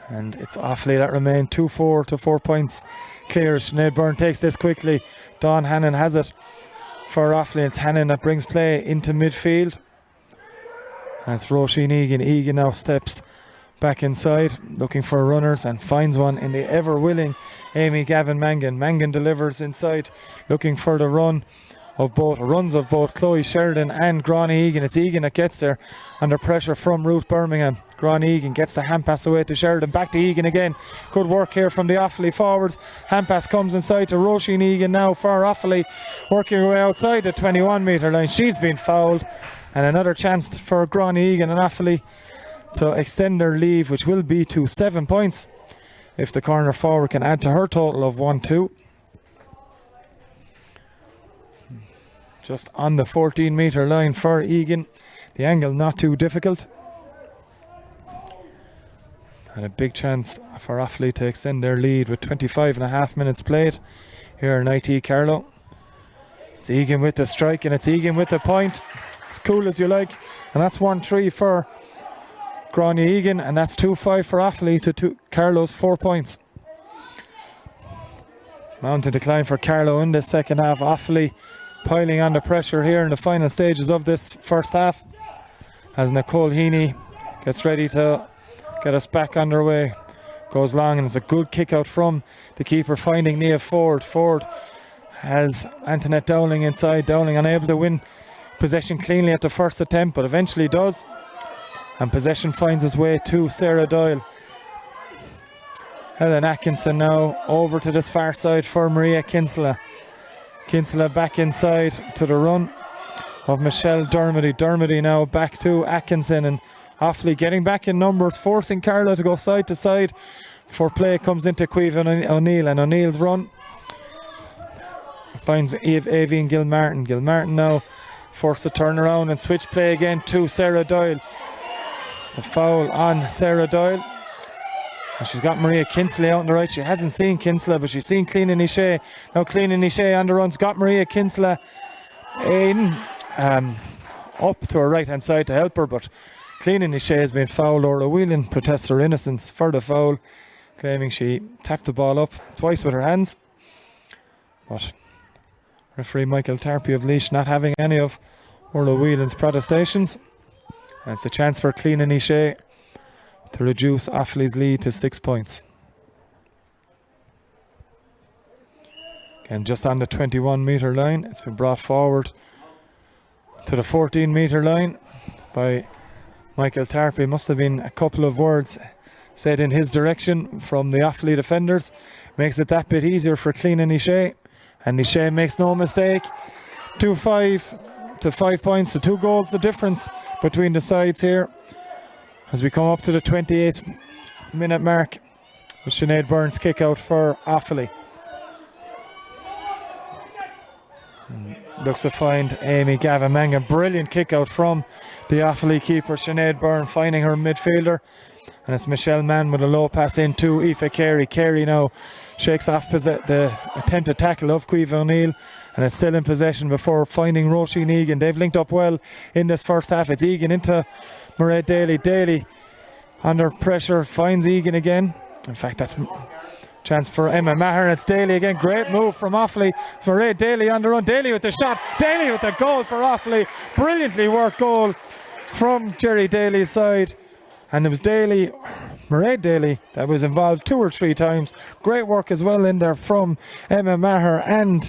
And it's Offaly that remain 2-4 to 4 points clear. Sinead Byrne takes this quickly. Dawn Hannon has it for Offaly. It's Hannon that brings play into midfield. And it's Roisin Egan. Egan now steps back inside, looking for runners and finds one in the ever-willing Amy Gavin Mangan. Mangan delivers inside, looking for the runs of both Chloe Sheridan and Gráinne Egan. It's Egan that gets there under pressure from Ruth Birmingham. Gráinne Egan gets the hand pass away to Sheridan, back to Egan again. Good work here from the Offaly forwards. Hand pass comes inside to Roisin Egan now for Offaly, working her way outside the 21 metre line. She's been fouled, and another chance for Gráinne Egan and Offaly to extend their lead, which will be to 7 points if the corner forward can add to her total of 1-2. Just on the 14 metre line for Egan. The angle not too difficult. And a big chance for Offaly to extend their lead with 25.5 minutes played here in IT Carlow. It's Egan with the strike and it's Egan with the point. As cool as you like. And that's 1-3 for Gráinne Egan, and that's 2-5 for Offaly to Carlow's 4 points. Mountain decline for Carlow in the second half. Offaly piling on the pressure here in the final stages of this first half as Nicole Heaney gets ready to get us back underway. Goes long and it's a good kick out from the keeper, finding Niamh Ford. Ford has Antoinette Dowling inside. Dowling unable to win possession cleanly at the first attempt, but eventually does. And possession finds its way to Sarah Doyle. Helen Atkinson now over to this far side for Maria Kinsella. Kinsella back inside to the run of Michelle Dermody. Dermody now back to Atkinson, and Offaly getting back in numbers, forcing Carlow to go side to side before play comes into Caoimhe O'Neill, and O'Neill's run finds Avine Gilmartin. Gilmartin now forced to turn around and switch play again to Sarah Doyle. It's a foul on Sarah Doyle. And she's got Maria Kinsley out on the right. She hasn't seen Kinsella, but she's seen Cliona Niché. Now Cliona Niché on the runs, got Maria Kinsella in up to her right hand side to help her, but Cliona Niché has been fouled. Orla Whelan protests her innocence for the foul, claiming she tapped the ball up twice with her hands. But referee Michael Tarpey of Laois not having any of Orla Whelan's protestations. And it's a chance for Cliona Niché to reduce Offaly's lead to 6 points. Again, just on the 21 metre line. It's been brought forward to the 14 metre line by Michael Tarpey. Must have been a couple of words said in his direction from the Offaly defenders. Makes it that bit easier for Cliona Niché. And Niché makes no mistake. 2-5 to 5 points. The 2 goals, the difference between the sides here. As we come up to the 28-minute mark with Sinead Byrne's kick out for Offaly. Looks to find Amy Gavin Mangan. Brilliant kick out from the Offaly keeper, Sinead Byrne, finding her midfielder. And it's Michelle Mann with a low pass in to Aoife Carey. Carey now shakes off the attempted tackle of Caoimhe O'Neill, and it's still in possession before finding Roisin Egan. They've linked up well in this first half. It's Egan into Mairead Daly. Daly under pressure finds Egan again. In fact, that's chance for Emma Maher. It's Daly again. Great move from Offaly. It's Mairead Daly on the run. Daly with the shot. Daly with the goal for Offaly. Brilliantly worked goal from Jerry Daly's side. And it was Daly, Mairead Daly, that was involved 2 or 3 times. Great work as well in there from Emma Maher and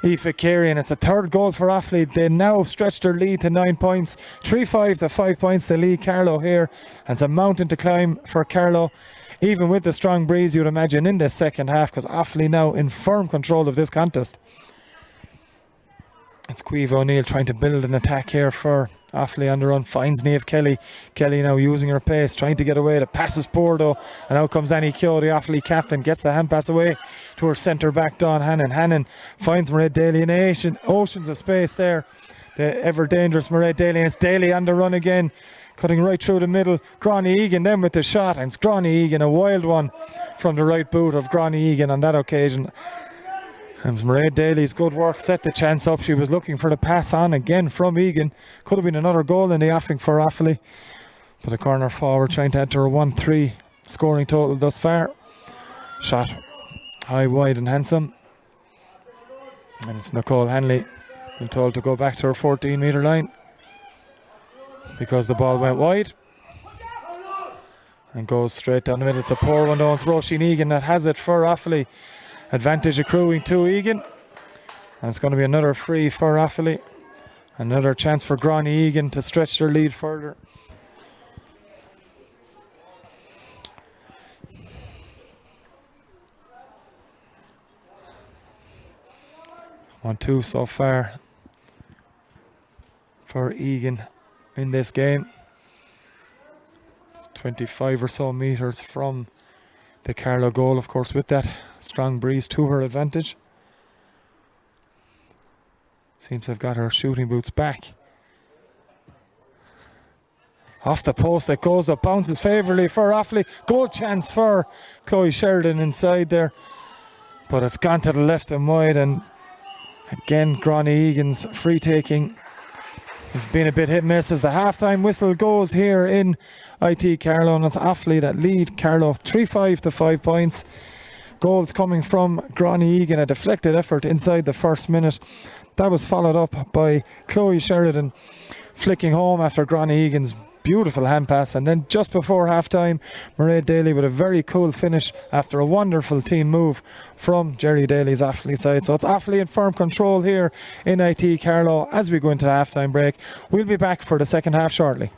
Aoife Carey, and it's a 3rd goal for Offaly. They now stretch their lead to 9 points. 3-5 to 5 points to lead Carlow here. And it's a mountain to climb for Carlow even with the strong breeze you'd imagine in the second half, because Offaly now in firm control of this contest. It's Caoimhe O'Neill trying to build an attack here for Offaly on the run, finds Niamh Kelly. Kelly now using her pace, trying to get away. The pass is poor though, and out comes Annie Keogh, the Offaly captain, gets the hand pass away to her centre back Dawn Hannon. Hannon finds Mairead Daly in oceans of space there. The ever dangerous Mairead Daly, and it's Daly on the run again, cutting right through the middle. Gráinne Egan then with the shot, and it's Gráinne Egan, a wild one from the right boot of Gráinne Egan on that occasion. And Mairead Daly's good work set the chance up. She was looking for the pass on again from Egan. Could have been another goal in the offing for Offaly, but the corner forward trying to enter a 1-3 scoring total thus far. Shot high, wide and handsome, and it's Nicole Hanley been told to go back to her 14-metre line because the ball went wide and goes straight down the middle. It's a poor one though. It's Roisin Egan that has it for Offaly. Advantage accruing to Egan, and it's going to be another free for Offaly. Another chance for Gráinne Egan to stretch their lead further. One, two so far for Egan in this game. 25 or so metres from the Carlow goal, of course, with that strong breeze to her advantage. Seems to have got her shooting boots back. Off the post it goes up, bounces favourably for Offaly. Goal chance for Chloe Sheridan inside there, but it's gone to the left and wide, and again Gráinne Egan's free taking has been a bit hit and miss as the half-time whistle goes here in IT Carlow, and it's Offaly that lead Carlow 3-5 to 5 points. Goals coming from Gráinne Egan, a deflected effort inside the first minute. That was followed up by Chloe Sheridan flicking home after Gráinne Egan's beautiful hand pass, and then just before half-time, Mairead Daly with a very cool finish after a wonderful team move from Jerry Daly's Offaly side. So it's Offaly in firm control here in IT Carlow as we go into the half-time break. We'll be back for the second half shortly.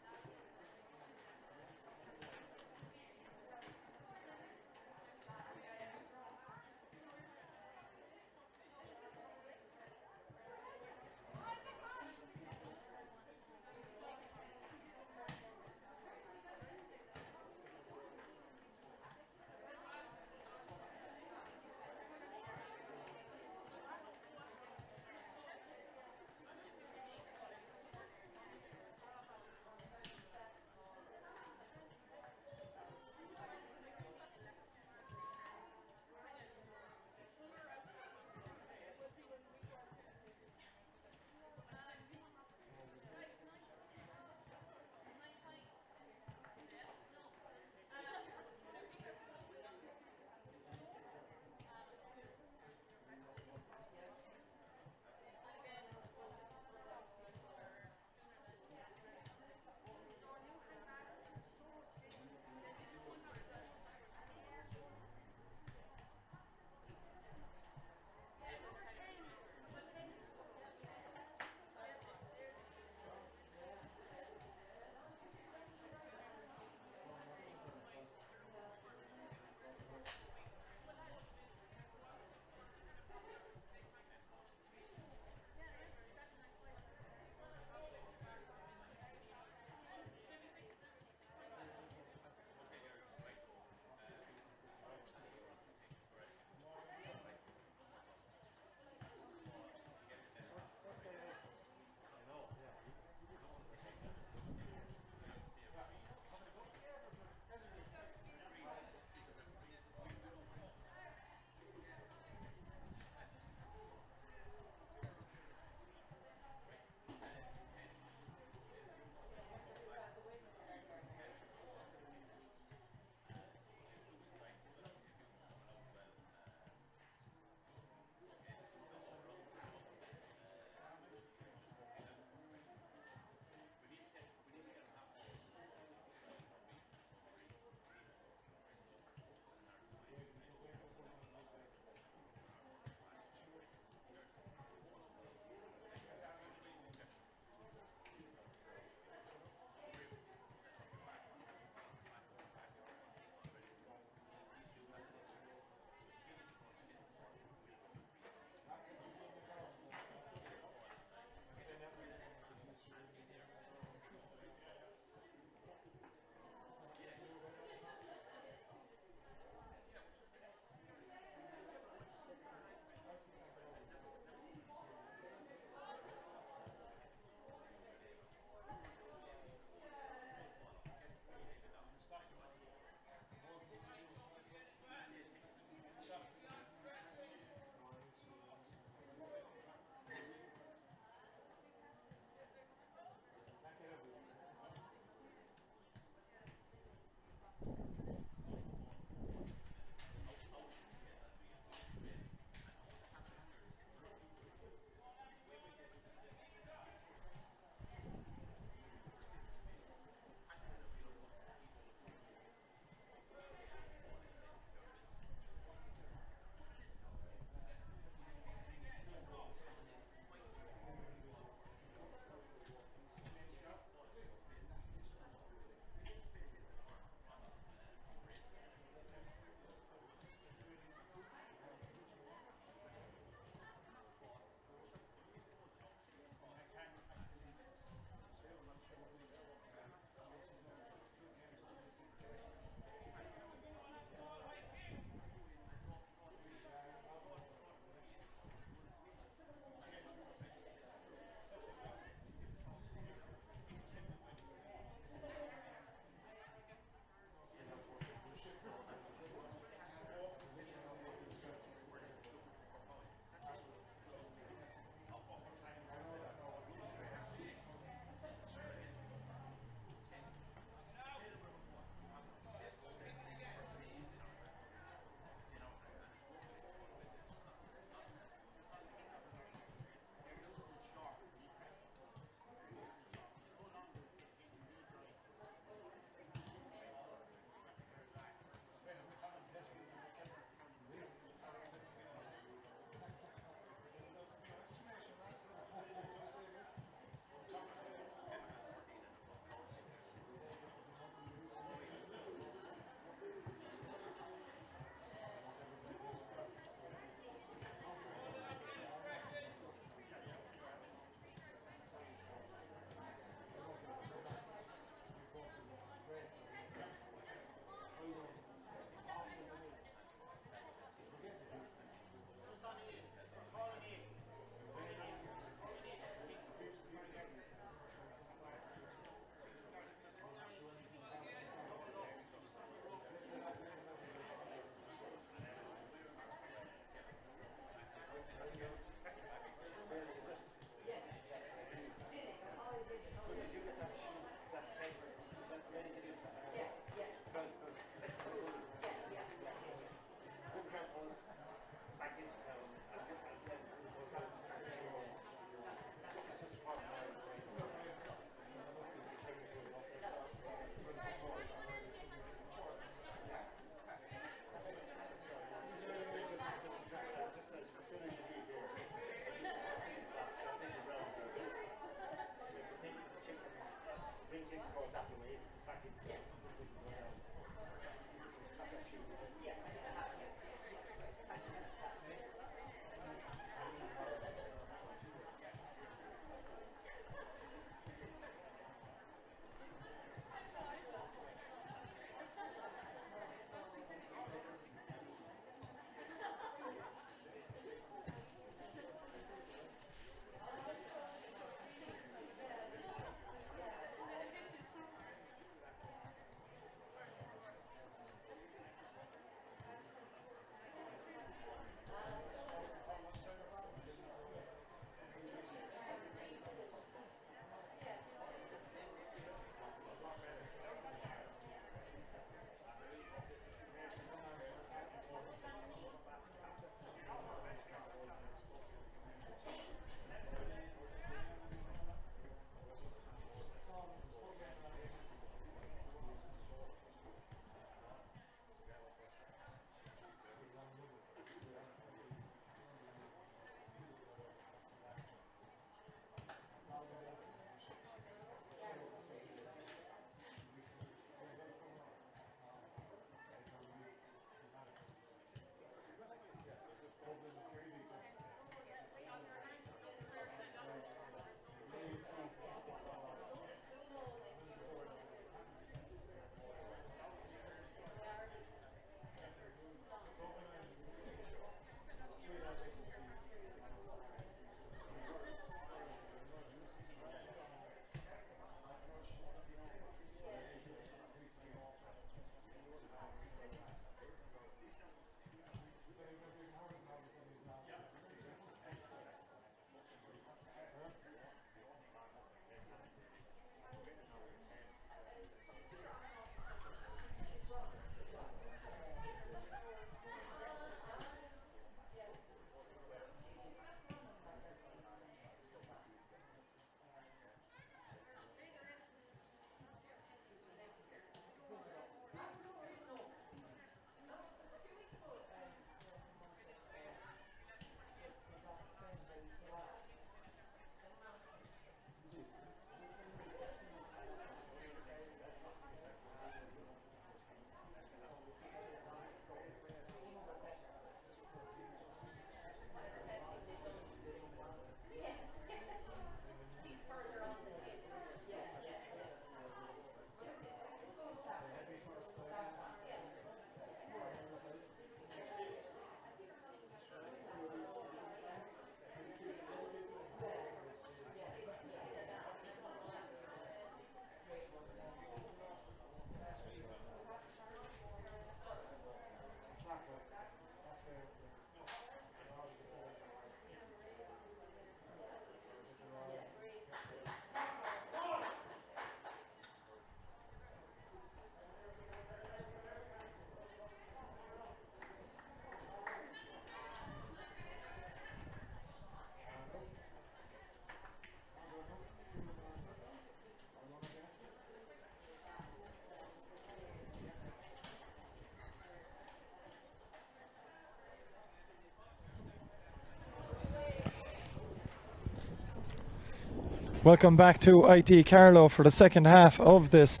Welcome back to IT Carlow for the second half of this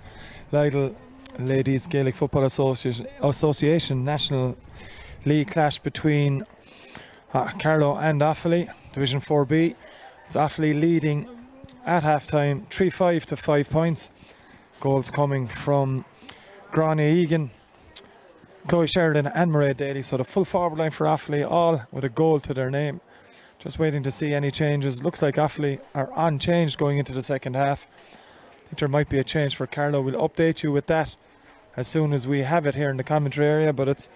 Lidl Ladies Gaelic Football Association National League clash between Carlow and Offaly, Division 4B. It's Offaly leading at half-time 3-5 to 5 points. Goals coming from Gráinne Egan, Chloe Sheridan and Mairead Daly. So the full forward line for Offaly, all with a goal to their name. Just waiting to see any changes. Looks like Offaly are unchanged going into the second half. I think there might be a change for Carlow. We'll update you with that as soon as we have it here in the commentary area. But it's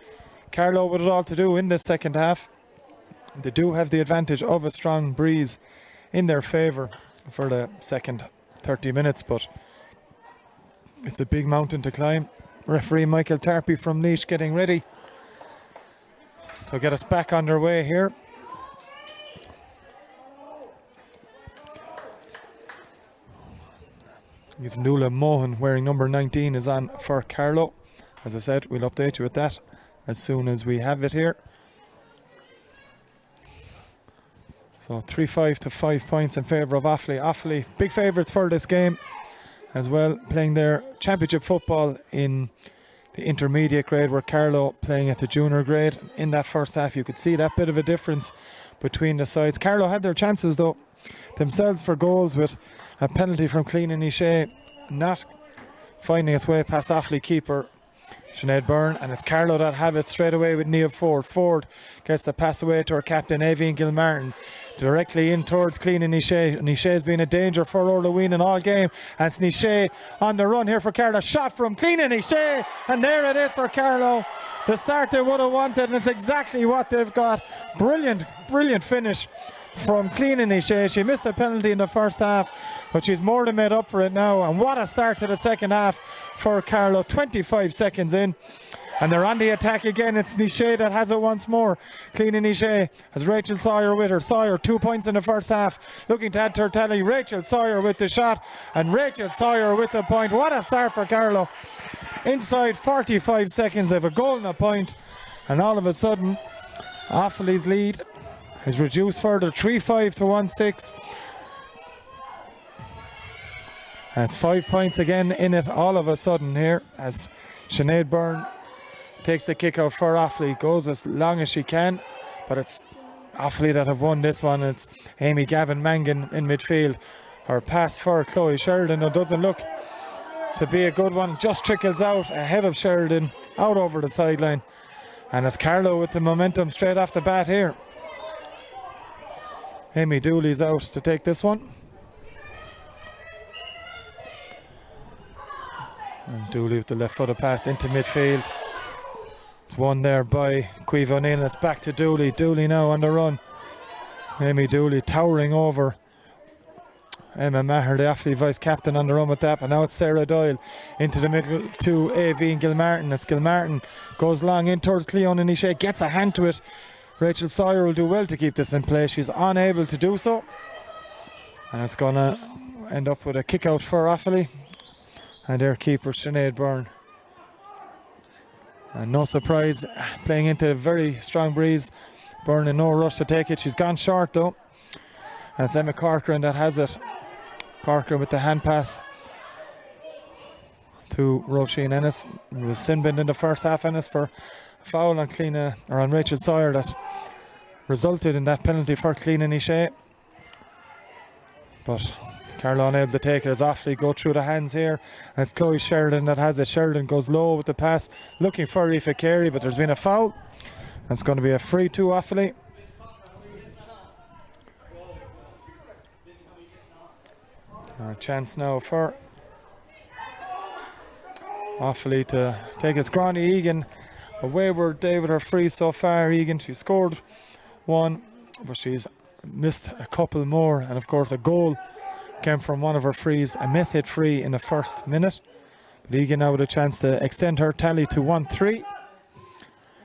Carlow with it all to do in this second half. They do have the advantage of a strong breeze in their favour for the second 30 minutes. But it's a big mountain to climb. Referee Michael Tarpey from Laois getting ready to get us back underway here. It's Nuala Mohan wearing number 19 is on for Carlow. As I said, we'll update you with that as soon as we have it here. So 3-5 to 5 points in favour of Offaly. Offaly, big favourites for this game as well, playing their championship football in the intermediate grade, where Carlow playing at the junior grade. In that first half you could see that bit of a difference between the sides. Carlow had their chances though themselves for goals, with a penalty from Clean O'Shea not finding its way past Offaly keeper Sinead Byrne, and it's Carlow that have it straight away with Niamh Ford. Ford gets the pass away to her captain Aoibhinn Gilmartin, directly in towards Clean O'Shea. O'Shea's been a danger for Orloween in all game, and it's O'Shea on the run here for Carlow. Shot from Clean O'Shea, and there it is for Carlow. The start they would have wanted, and it's exactly what they've got. Brilliant finish from Clean O'Shea. She missed a penalty in the first half, but she's more than made up for it now. And what a start to the second half for Carlow. 25 seconds in, and they're on the attack again. It's O'Shea that has it once more. Clean O'Shea has Rachel Sawyer with her. Sawyer 2 points in the first half, looking to add to her tally. Rachel Sawyer with the shot, and Rachel Sawyer with the point. What a start for Carlow. Inside 45 seconds they have a goal and a point, and all of a sudden Offaly's lead is reduced further, 3-5 to 1-6. And it's 5 points again in it all of a sudden here, as Sinead Byrne takes the kick out for Offaly, goes as long as she can, but it's Offaly that have won this one. It's Amy Gavin Mangan in midfield. Her pass for Chloe Sheridan, it doesn't look to be a good one, just trickles out ahead of Sheridan, out over the sideline. And it's Carlow with the momentum straight off the bat here. Amy Dooley's out to take this one. And Dooley with the left-footed pass into midfield. It's won there by Caoimhe O'Neill. It's back to Dooley. Dooley now on the run. Amy Dooley towering over Emma Maher, the Offaly vice-captain, on the run with that. But now it's Sarah Doyle into the middle to Aoibhinn Gilmartin. It's Gilmartin, goes long in towards Cleon and O'Shea, gets a hand to it. Rachel Sawyer will do well to keep this in play. She's unable to do so, and it's going to end up with a kick out for Offaly and their keeper Sinead Byrne. And no surprise, playing into a very strong breeze. Byrne in no rush to take it. She's gone short though, and it's Emma Corcoran that has it. Corcoran with the hand pass to Roisin Ennis. It was sin-binned in the first half, Ennis, for foul on on Rachel Sawyer that resulted in that penalty for Clean O'Shea. But Carlow unable to take it as Offaly go through the hands here. And it's Chloe Sheridan that has it. Sheridan goes low with the pass, looking for Aoife Carey, but there's been a foul. That's going to be a free to Offaly. A chance now for Offaly to take it. It's Gráinne Egan. A wayward day with her free so far. Egan, she scored one, but she's missed a couple more, and of course a goal came from one of her frees, a miss-hit free in the first minute. But Egan now with a chance to extend her tally to 1-3.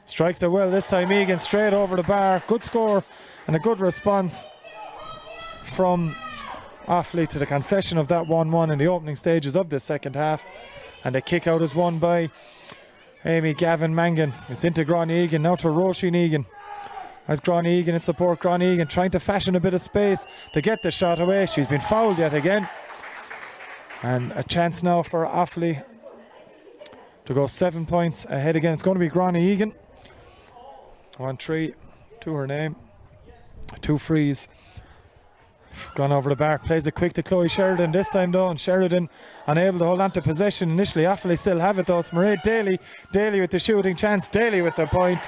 Strikes it well this time, Egan, straight over the bar. Good score and a good response from Offaly to the concession of that 1-1 in the opening stages of the second half. And the kick out is won by Amy Gavin Mangan. It's into Gráinne Egan, now to Roisin Egan. as Gráinne Egan in support. Gráinne Egan trying to fashion a bit of space to get the shot away. She's been fouled yet again. And a chance now for Offaly to go 7 points ahead again. It's going to be Gráinne Egan. 1-3 to her name. 2 frees. Gone over the bar. Plays it quick to Chloe Sheridan this time though. And Sheridan unable to hold on to possession initially. Offaly still have it though. It's Mairead Daly. Daly with the shooting chance. Daly with the point.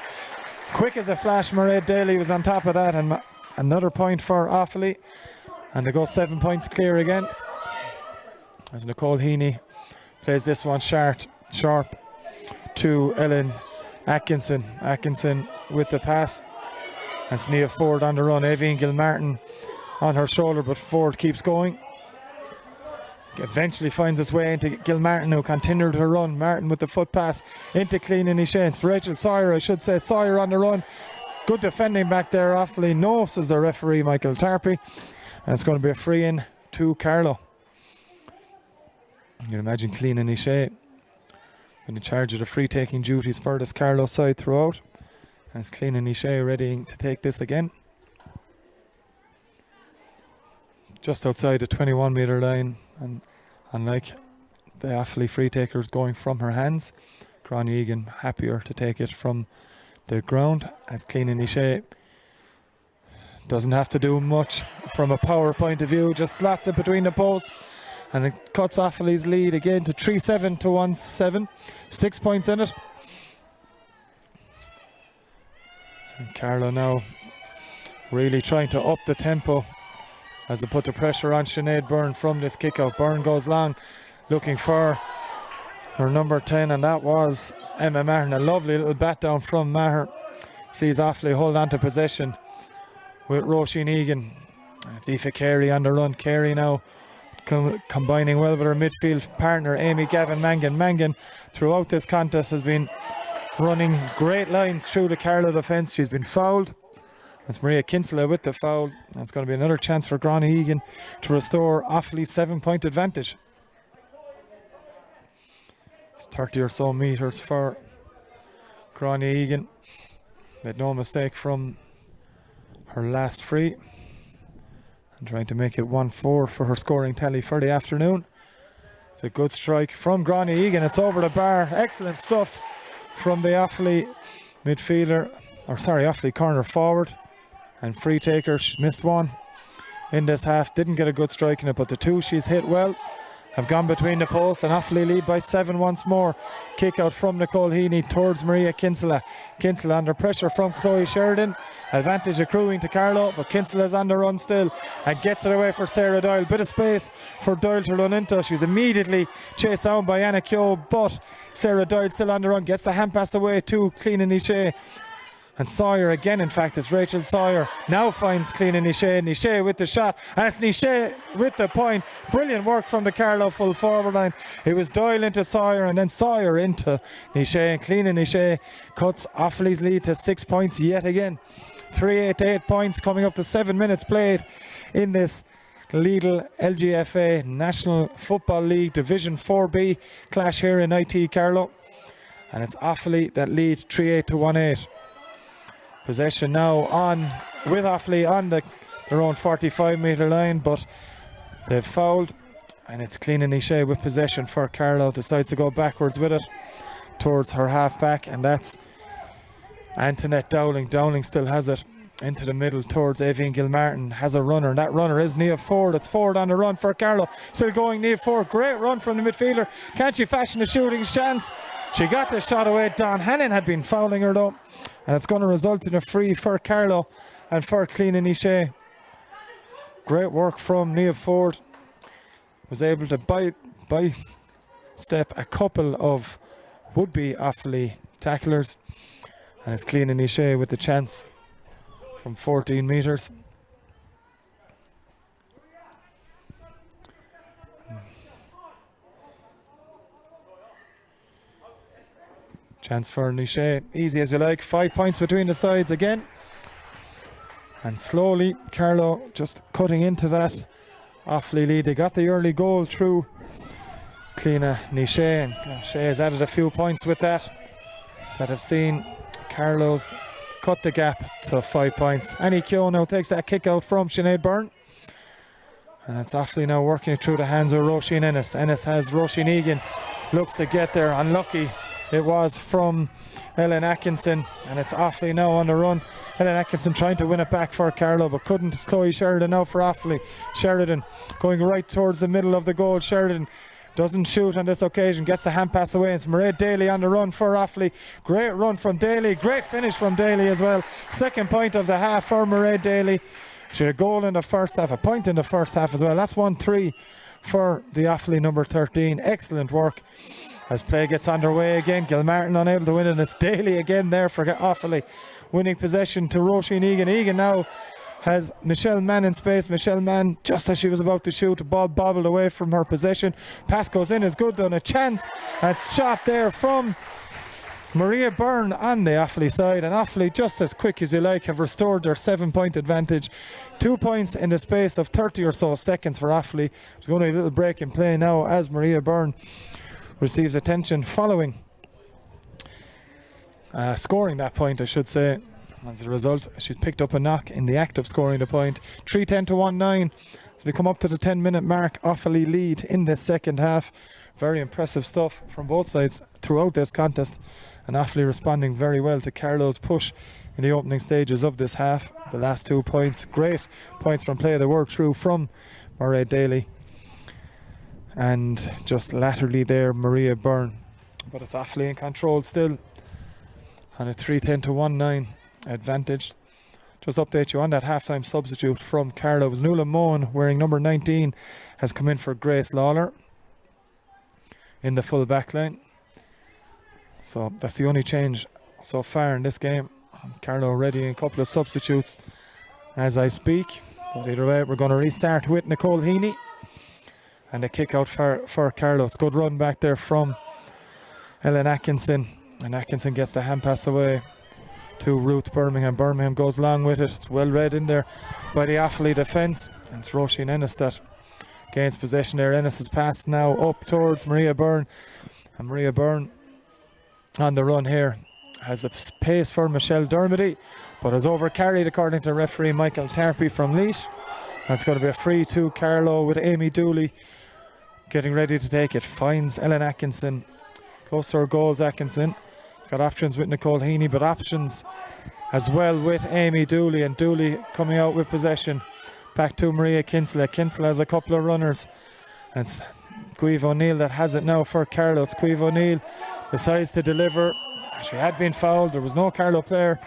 Quick as a flash, Mairead Daly was on top of that. And another point for Offaly. And they go 7 points clear again. As Nicole Heaney plays this one sharp to Ellen Atkinson. Atkinson with the pass. That's Nia Ford on the run. Avian Gilmartin on her shoulder, but Ford keeps going. Eventually finds its way into Gilmartin, who continued her run. Martin with the foot pass into Clean and Nishain. For Rachel Sawyer, I should say. Sawyer on the run. Good defending back there. Offaly no, says the referee Michael Tarpey. And it's going to be a free in to Carlow. You can imagine Clean and Nishain in charge of the free taking duties for this Carlow side throughout. And it's Clean and Nishain ready to take this again. Just outside the 21 metre line, and unlike the Offaly free takers going from her hands, Gráinne Egan happier to take it from the ground, as Clean and Nishain doesn't have to do much from a power point of view, just slots it between the posts, and it cuts Offaly's lead again to 3-7 to 1-7. 6 points in it. And Carlow now really trying to up the tempo as they put the pressure on Sinead Byrne from this kick-out. Byrne goes long, looking for her number 10, and that was Emma Maher. A lovely little bat down from Maher. Sees Offaly hold on to possession with Roisin Egan. It's Aoife Carey on the run. Carey now combining well with her midfield partner, Amy Gavin Mangan. Mangan, throughout this contest, has been running great lines through the Carlow defence. She's been fouled. That's Maria Kinsella with the foul. That's going to be another chance for Gráinne Egan to restore Offaly's 7-point advantage. It's 30 or so metres for Gráinne Egan. Made no mistake from her last free. And trying to make it 1-4 for her scoring tally for the afternoon. It's a good strike from Gráinne Egan. It's over the bar. Excellent stuff from the Offaly midfielder. Offaly corner forward. And free taker, she's missed one in this half. Didn't get a good strike in it, but the two she's hit well have gone between the posts, and Offaly lead by 7 once more. Kick out from Nicole Heaney towards Maria Kinsella. Kinsella under pressure from Chloe Sheridan. Advantage accruing to Carlow, but Kinsella's on the run still and gets it away for Sarah Doyle. Bit of space for Doyle to run into. She's immediately chased down by Anna Keogh, but Sarah Doyle still on the run. Gets the hand pass away to Clean and Nishain. And Sawyer again, in fact, it's Rachel Sawyer now finds Clean and Nishain. Nishain with the shot, and it's Nishain with the point. Brilliant work from the Carlow full forward line. It was Doyle into Sawyer and then Sawyer into Nishain. Clean and Nishain cuts Offaly's lead to 6 points yet again. 3-8 to 8 points coming up to 7 minutes played in this Lidl LGFA National Football League Division 4B clash here in IT Carlow. And it's Offaly that lead 3-8 to 1-8. Possession now on with Offaly on their own 45 metre line, but they've fouled, and it's Clean and Nishain with possession for Carlow. Decides to go backwards with it towards her half back, and that's Antoinette Dowling. Dowling still has it into the middle towards Avian Gilmartin. Has a runner, and that runner is Nia Ford. It's Ford on the run for Carlow. Still going Nia Ford. Great run from the midfielder. Can she fashion a shooting chance? She got the shot away. Dawn Hannon had been fouling her though. And it's going to result in a free for Carlow and for Clean and Nishain. Great work from Nia Ford. Was able to step a couple of would-be Offaly tacklers. And it's Clean and Nishain with the chance from 14 metres. Chance for Nishain, easy as you like. 5 points between the sides again. And slowly, Carlow just cutting into that Offaly lead. They got the early goal through Cliona Nishain. Shea has added a few points with that have seen Carlow's cut the gap to 5 points. Annie Keogh now takes that kick out from Sinead Byrne. And it's Offaly now working it through the hands of Roisin Ennis. Ennis has Roisin Egan, looks to get there. Unlucky it was from Ellen Atkinson, and it's Offaly now on the run. Ellen Atkinson trying to win it back for Carlow, but couldn't. It's Chloe Sheridan now for Offaly. Sheridan going right towards the middle of the goal. Sheridan doesn't shoot on this occasion, gets the hand pass away. It's Mairead Daly on the run for Offaly. Great run from Daly, great finish from Daly as well. Second point of the half for Mairead Daly. She had a goal in the first half, a point in the first half as well. That's 1-3 for the Offaly number 13. Excellent work as play gets underway again. Gilmartin unable to win it. It's Daly again there for Offaly. Winning possession to Roisin Egan. Egan now has Michelle Mann in space. Michelle Mann, just as she was about to shoot, the ball bobbled away from her possession. Pass goes in, is good done. A chance and shot there from Maria Byrne on the Offaly side, and Offaly, just as quick as you like, have restored their 7-point advantage. 2 points in the space of 30 or so seconds for Offaly. There's going to be a little break in play now as Maria Byrne receives attention following scoring that point, I should say. As a result, she's picked up a knock in the act of scoring the point. 3-10 to 1-9. As we come up to the 10-minute mark, Offaly lead in this second half. Very impressive stuff from both sides throughout this contest, and Offaly responding very well to Carlow's push in the opening stages of this half. The last 2 points, great points from play that worked through from Mairead Daly, and just laterally there Maria Byrne. But it's Offaly in control still on a 3-10 to 1-9 advantage. Just update you on that halftime substitute from Carlow. It was Nuala Mohan, wearing number 19, has come in for Grace Lawler in the full back line. So that's the only change so far in this game. Carlow ready a couple of substitutes as I speak. But either way, we're going to restart with Nicole Heaney. And a kick out for Carlow. It's a good run back there from Ellen Atkinson. And Atkinson gets the hand pass away to Ruth Birmingham. Birmingham goes along with it. It's well read in there by the Offaly defence. And it's Roisin Ennis that gains possession there. Ennis's pass now up towards Maria Byrne. And Maria Byrne on the run here has a pace for Michelle Dermody, but has overcarried according to referee Michael Tarpey from Laois. That's going to be a free to Carlow with Amy Dooley getting ready to take it. Finds Ellen Atkinson close to her goals. Atkinson got options with Nicole Heaney, but options as well with Amy Dooley, and Dooley coming out with possession back to Maria Kinsella. Kinsella has a couple of runners, and it's Cueve O'Neill that has it now for Carlow. It's Cueve O'Neill decides to deliver. She had been fouled. There was no Carlow player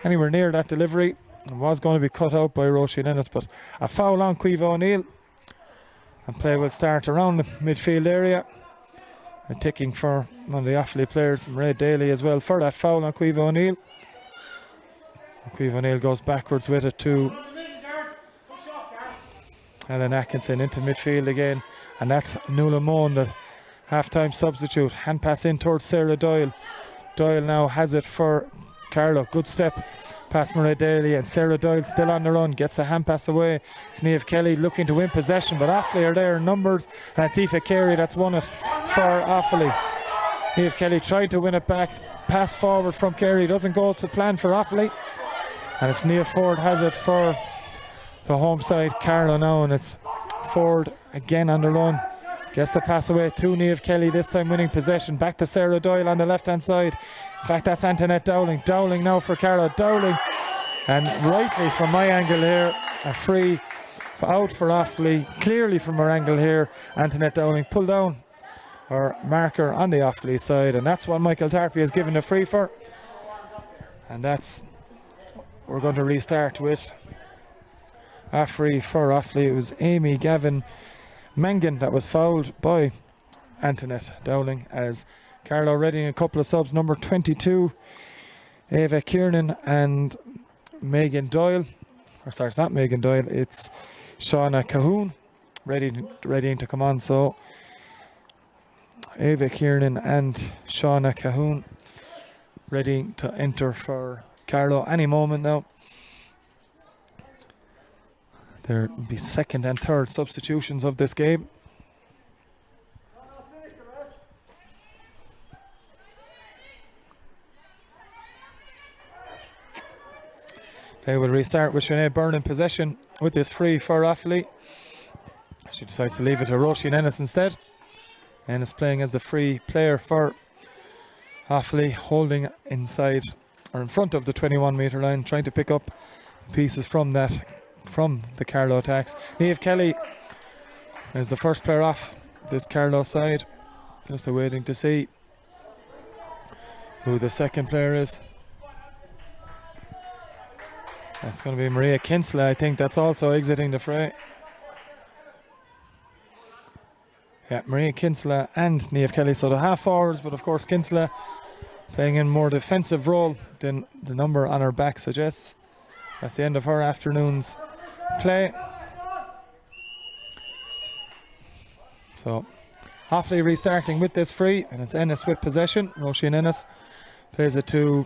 anywhere near that delivery. It was going to be cut out by Roisin Ennis, but a foul on Cueve O'Neill, and play will start around the midfield area. A ticking for one of the Offaly players, Mairead Daly, as well for that foul on Cueve O'Neill. Cueve O'Neill goes backwards with it to Ellen Atkinson into midfield again, and that's Nuala Mohan, the half-time substitute. Hand pass in towards Sarah Doyle. Doyle now has it for Carlow. Good step past Mairead Daly, and Sarah Doyle still on the run, gets the hand pass away. It's Niamh Kelly looking to win possession, but Offaly are there in numbers, and it's Aoife Carey that's won it for Offaly. Niamh Kelly tried to win it back, pass forward from Carey, doesn't go to plan for Offaly, and it's Nia Ford has it for the home side, Carlow now, and it's Ford again on the run. Gets the pass away to Niamh Kelly, this time winning possession. Back to Sarah Doyle on the left-hand side. In fact, that's Antoinette Dowling. Dowling now for Carlow. Dowling, and rightly from my angle here, a free out for Offaly. Clearly from her angle here, Antoinette Dowling pulled down her marker on the Offaly side, and that's what Michael Tarpey has given a free for. And that's, we're going to restart with a free for Offaly. It was Amy Gavin Mangan that was fouled by Antoinette Dowling, as Carlow readying a couple of subs. Number 22, Ava Kiernan, and Megan Doyle. Or sorry, it's not Megan Doyle, it's Shauna Cahoon readying to come on. So Ava Kiernan and Shauna Cahoon ready to enter for Carlow any moment now. There will be second and third substitutions of this game. Play will restart with Sinead Byrne in possession with this free for Offaly. She decides to leave it to Roisin Ennis instead. Ennis playing as the free player for Offaly, holding inside or in front of the 21-metre line, trying to pick up pieces from the Carlow attacks. Niamh Kelly is the first player off this Carlow side. Just waiting to see who the second player is. That's going to be Maria Kinsella. I think that's also exiting the fray. Yeah, Maria Kinsella and Niamh Kelly, so the half forwards, but of course Kinsella playing in more defensive role than the number on her back suggests. That's the end of her afternoon's play. So Offaly restarting with this free, and it's Ennis with possession. Roisin Ennis plays it to...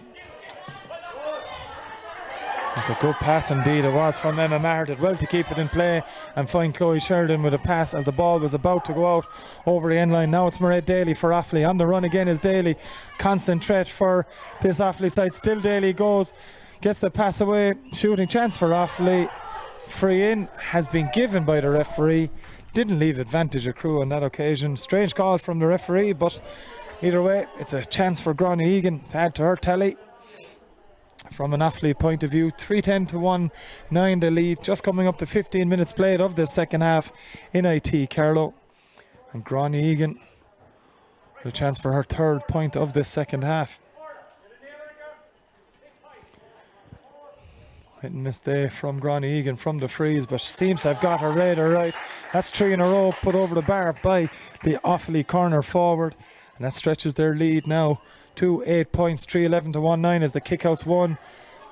It's a good pass indeed it was from Emma Maher. Did well to keep it in play and find Chloe Sheridan with a pass as the ball was about to go out over the end line. Now it's Mairead Daly for Offaly. On the run again is Daly. Constant threat for this Offaly side. Still Daly goes, gets the pass away. Shooting chance for Offaly. Free in has been given by the referee. Didn't leave advantage accrue on that occasion. Strange call from the referee, but either way it's a chance for Gráinne Egan to add to her tally. From an Offaly point of view, 3-10 to 1-9 the lead, just coming up to 15 minutes played of the second half in IT Carlow. And Gráinne Egan with a chance for her third point of this second half. Hit and miss day from Gráinne Egan from the freeze, but she seems to have got her radar right. That's 3 in a row put over the bar by the Offaly corner forward, and that stretches their lead now to 8 points. 3-11 to 1-9 as the kickouts won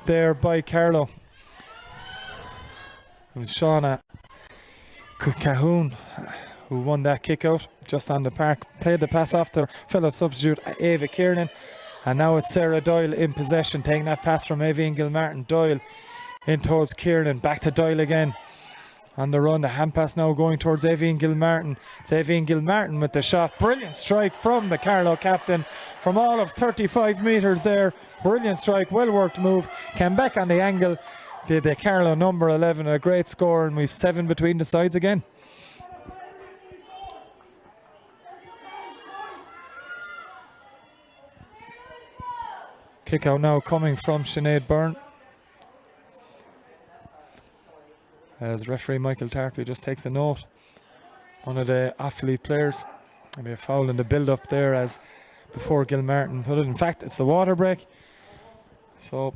there by Carlow. It was Shauna Cahoon who won that kickout just on the park. Played the pass off to fellow substitute Ava Kiernan, and now it's Sarah Doyle in possession, taking that pass from Avian Gilmartin. Doyle in towards Kiernan, back to Doyle again. On the run, the hand pass now going towards Avian Gilmartin. It's Avian Gilmartin with the shot. Brilliant strike from the Carlow captain from all of 35 metres there. Brilliant strike, well worked move. Came back on the angle. Did the Carlow number 11, a great score, and we've 7 between the sides again. Kick out now coming from Sinead Byrne, as referee Michael Tarpey just takes a note. One of the Offaly players. Maybe a foul in the build-up there as before Gilmartin put it. In fact, it's the water break. So,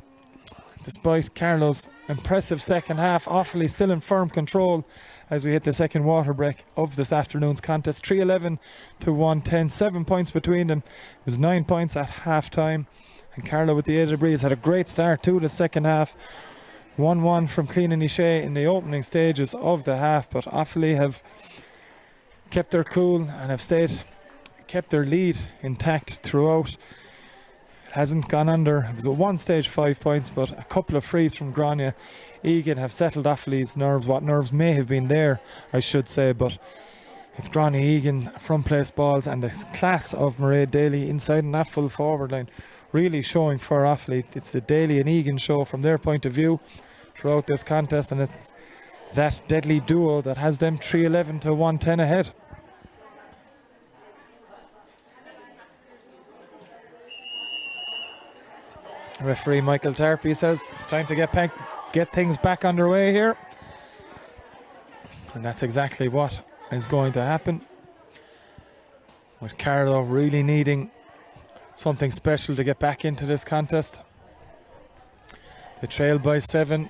despite Carlow's impressive second half, Offaly still in firm control as we hit the second water break of this afternoon's contest. 3-11 to 1-10. 7 points between them. It was 9 points at half-time. And Carlow with the aid of the breeze had a great start to the second half. 1-1 from Clean Shea in the opening stages of the half, but Offaly have kept their cool and have kept their lead intact throughout. It hasn't gone under. It was at one stage 5 points, but a couple of frees from Gráinne Egan have settled Offaly's nerves. What nerves may have been there, I should say, but it's Gráinne Egan from place balls and the class of Mairead Daly inside in that full forward line really showing for Offaly. It's the Daly and Egan show from their point of view throughout this contest, and it's that deadly duo that has them 3-11 to 1-10 ahead. Referee Michael Tarpey says it's time to get things back underway here, and that's exactly what is going to happen, with Carlow really needing something special to get back into this contest. They trail by 7,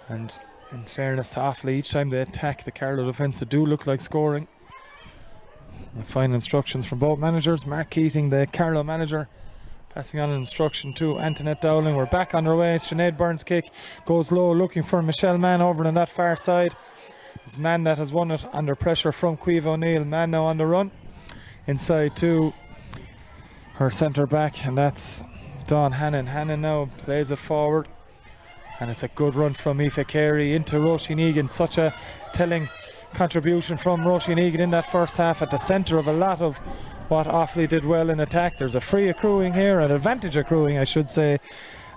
and in fairness to Offaly, each time they attack the Carlow defence, they do look like scoring. Fine instructions from both managers. Mark Keating, the Carlow manager, passing on an instruction to Antoinette Dowling. We're back on our way. Sinead Byrne's kick goes low, looking for Michelle Mann over on that far side. It's Mann that has won it under pressure from Caoimhe O'Neill. Mann now on the run inside to her centre back, and that's Dawn Hannon. Hannon now plays it forward, and it's a good run from Aoife Carey into Roisin Egan. Such a telling contribution from Roisin Egan in that first half at the centre of a lot of what Offaly did well in attack. There's a free accruing here, an advantage accruing, I should say,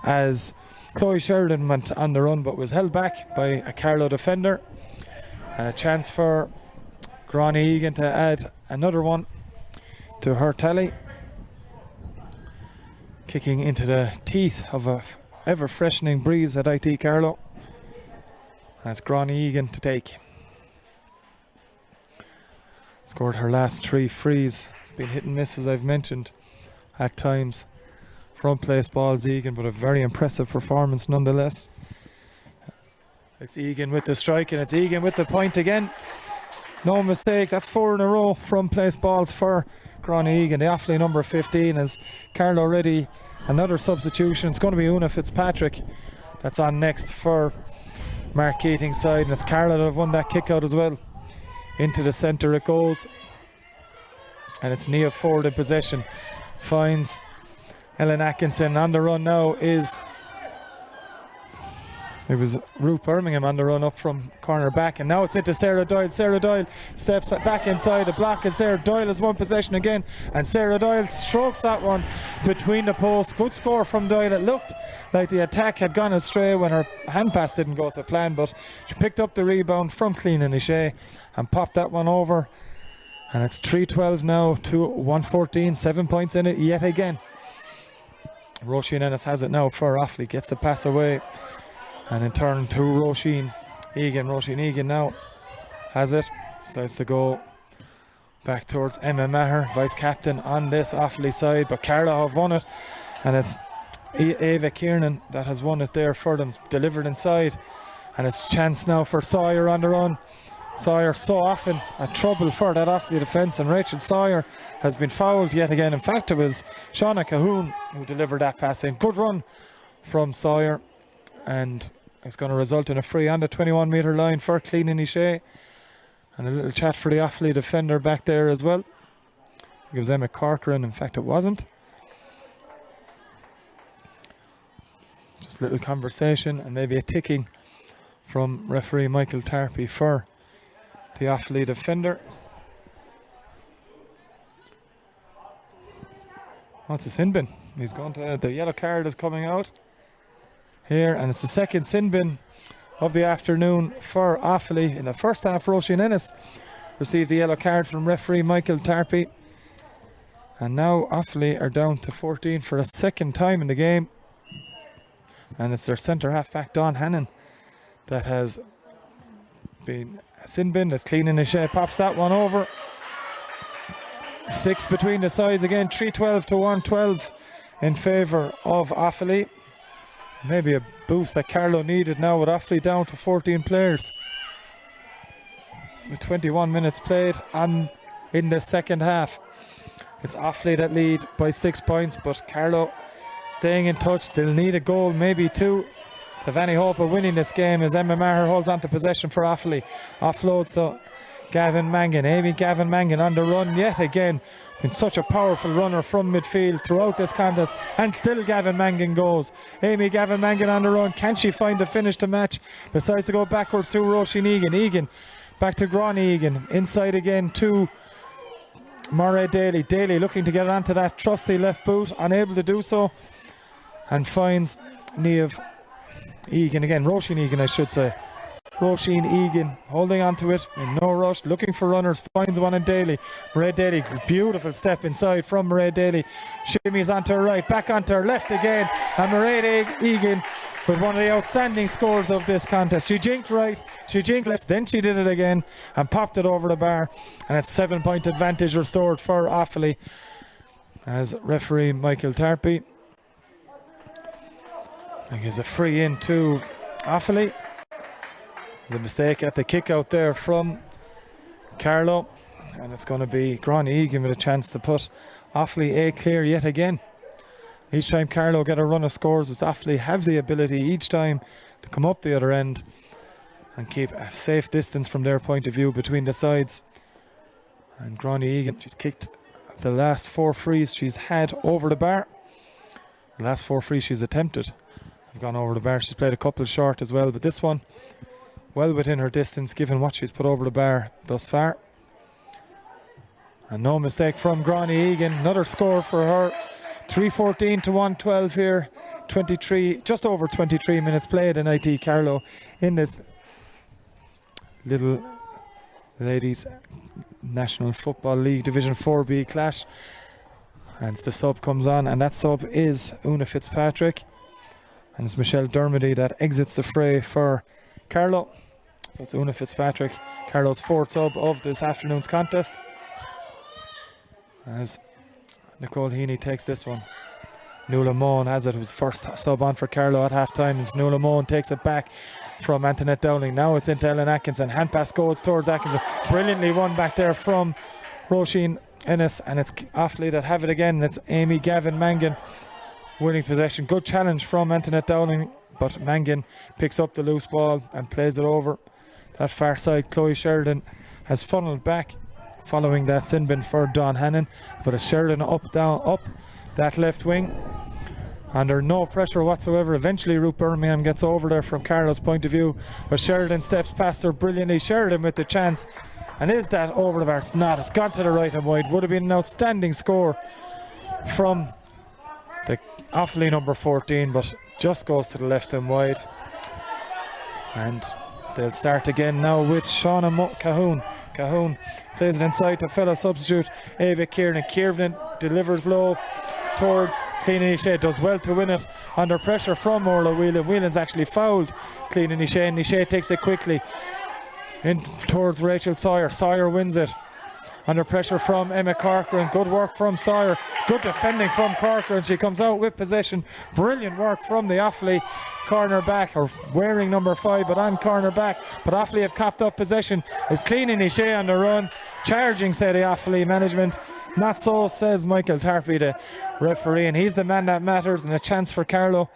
as Chloe Sheridan went on the run but was held back by a Carlow defender. And a chance for Gráinne Egan to add another one to her tally. Kicking into the teeth of a ever-freshening breeze at IT Carlow. That's Gráinne Egan to take. Scored her last 3 frees. Been hit and miss, as I've mentioned, at times. Front place balls Egan, but a very impressive performance nonetheless. It's Egan with the strike, and it's Egan with the point again. No mistake, that's 4 in a row front place balls for Gráinne Egan. The Offaly number 15 as Carlow ready. Another substitution. It's going to be Una Fitzpatrick that's on next for Mark Keating's side, and it's Carlow that have won that kick out as well. Into the centre it goes, and it's Nia Ford in possession. Finds Ellen Atkinson. On the run now is Ruth Birmingham on the run up from corner back, and now it's into Sarah Doyle. Sarah Doyle steps back inside, the block is there. Doyle has won possession again, and Sarah Doyle strokes that one between the posts. Good score from Doyle. It looked like the attack had gone astray when her hand pass didn't go to plan, but she picked up the rebound from Clean O'Shea and popped that one over, and it's 3-12 now to 114. 7 points in it yet again. Roisin Ennis has it now for Offaly, gets the pass away, and in turn to Roisin Egan. Roisin Egan now has it, starts to go back towards Emma Maher, vice captain on this Offaly side, but Carlow have won it, and it's Ava Kiernan that has won it there for them, delivered inside, and it's chance now for Sawyer on the run. Sawyer so often a trouble for that Offaly defence, and Rachel Sawyer has been fouled yet again. In fact, it was Shauna Cahoon who delivered that pass in. Good run from Sawyer, and it's going to result in a free on the 21 metre line for Clean O'Shea, and a little chat for the Offaly defender back there as well. It was Emma Corcoran, in fact it wasn't. Just a little conversation and maybe a ticking from referee Michael Tarpey for the Offaly defender. What's a sin bin? He's going to, the yellow card is coming out here, and it's the second sin bin of the afternoon for Offaly. In the first half, Roisin Ennis received the yellow card from referee Michael Tarpey, and now Offaly are down to 14 for a second time in the game, and it's their centre half back Dawn Hannon that has been sin bin. That's Clean O'Shea, pops that one over. 6 between the sides again, 3-12 to 112 in favour of Offaly. Maybe a boost that Carlow needed now with Offaly down to 14 players. With 21 minutes played in the second half. It's Offaly that lead by 6 points, but Carlow staying in touch. They'll need a goal, maybe 2. Have any hope of winning this game as Emma Maher holds on to possession for Offaly. Offloads to Gavin Mangan. Amy Gavin Mangan on the run yet again. Been such a powerful runner from midfield throughout this contest, and still Gavin Mangan goes. Amy Gavin Mangan on the run. Can she find the finish to match? Decides to go backwards to Roisin Egan. Egan back to Gráinne Egan. Inside again to Murray Daly. Daly looking to get onto that trusty left boot, unable to do so, and finds Niamh Egan again. Roisin Egan, I should say. Roisin Egan holding on to it in no rush, looking for runners, finds one in Daly. Mairead Daly, beautiful step inside from Mairead Daly. Shimmies onto her right, back onto her left again, and Mairead Egan with one of the outstanding scores of this contest. She jinked right, she jinked left, then she did it again and popped it over the bar, and it's 7 point advantage restored for Offaly as referee Michael Tarpey gives a free in to Offaly. There's a mistake at the kick out there from Carlow, and it's going to be Gráinne Egan with a chance to put Offaly A clear yet again. Each time Carlow get a run of scores, it's Offaly have the ability each time to come up the other end and keep a safe distance from their point of view between the sides. And Gráinne Egan, she's kicked the last 4 frees she's had over the bar. The last 4 frees she's attempted have gone over the bar. She's played a couple short as well, but this one well within her distance given what she's put over the bar thus far. And no mistake from Gráinne Egan. Another score for her. 3:14 to 1:12 here. just over 23 minutes played in IT Carlow in this Lidl Ladies National Football League Division 4B clash. And the sub comes on, and that sub is Una Fitzpatrick. And it's Michelle Dermody that exits the fray for Carlow. So it's Una Fitzpatrick, Carlow's 4th sub of this afternoon's contest. As Nicole Heaney takes this one. Nuala Moan has it, who's first sub on for Carlow at half time. As Nuala Moan takes it back from Antoinette Dowling. Now it's into Ellen Atkinson. Hand pass goes towards Atkinson. Brilliantly won back there from Roisin Ennis. And it's Offaly that have it again. It's Amy Gavin Mangan winning possession. Good challenge from Antoinette Dowling, but Mangan picks up the loose ball and plays it over that far side. Chloe Sheridan has funneled back following that sin bin for Dawn Hannon, but it's Sheridan up that left wing under no pressure whatsoever. Eventually Ruth Birmingham gets over there from Carlow's point of view, but Sheridan steps past her brilliantly. Sheridan with the chance, and is that over the bar? It's not. It's gone to the right and wide. Would have been an outstanding score from the Offaly number 14, but just goes to the left and wide. And they'll start again now with Shauna Cahoon. Cahoon plays it inside to fellow substitute Ava Kiernan. Kiernan delivers low towards Clean Nishe, does well to win it under pressure from Orla Whelan. Whelan's actually fouled Clean Nishe, and Nishe takes it quickly in towards Rachel Sawyer. Sawyer wins it under pressure from Emma Corcoran. Good work from Sawyer, good defending from Corcoran. She comes out with possession. Brilliant work from the Offaly corner back, or wearing number 5 but on corner back. But Offaly have copped up possession. It's Clean Nishe on the run, charging, say the Offaly management. Not so, says Michael Tarpey, the referee, and he's the man that matters, and a chance for Carlow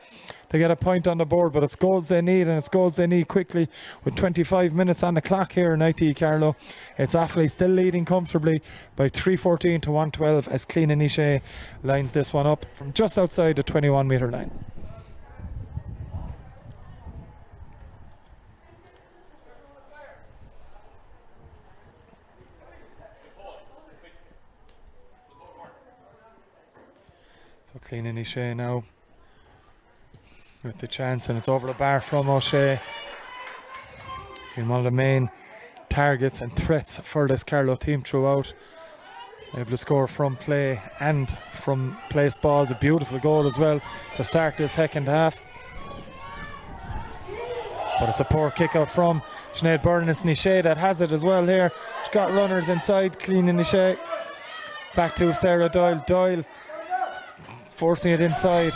to get a point on the board. But it's goals they need, and it's goals they need quickly with 25 minutes on the clock here in IT Carlow. It's Offaly still leading comfortably by 3:14 to 1:12 as Clean Nishe lines this one up from just outside the 21 metre line. So Clean Nishe now with the chance, and it's over the bar from O'Shea. Been one of the main targets and threats for this Carlow team throughout. Able to score from play and from placed balls. A beautiful goal as well to start this second half. But it's a poor kick out from Sinead Byrne. It's Nishe that has it as well here. She's got runners inside. Clean Nishe. Back to Sarah Doyle. Doyle forcing it inside.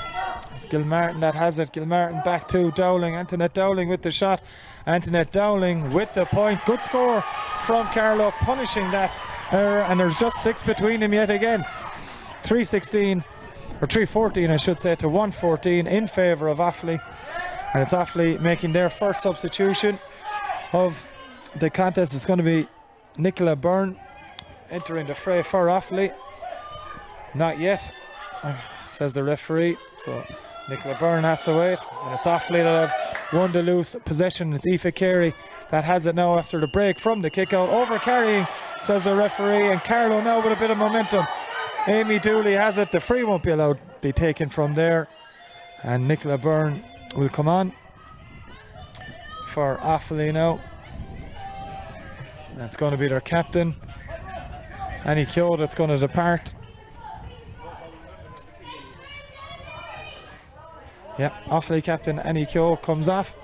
It's Gilmartin that has it. Gilmartin back to Dowling. Antoinette Dowling with the shot. Antoinette Dowling with the point. Good score from Carlow, punishing that error, and there's just 6 between them yet again. 3:16 or 3:14 I should say to 1:14 in favour of Offaly, and it's Offaly making their first substitution of the contest. It's going to be Nicola Byrne entering the fray for Offaly. Not yet, says the referee, so Nicola Byrne has to wait, and it's Offaly that have won the loose possession. It's Aoife Carey that has it now after the break from the kick out. Over carrying, says the referee, and Carlow now with a bit of momentum. Amy Dooley has it. The free won't be allowed to be taken from there, and Nicola Byrne will come on for Offaly now. That's going to be their captain, Annie Keogh, that's going to depart. Yeah, Offaly captain Annie Keogh comes off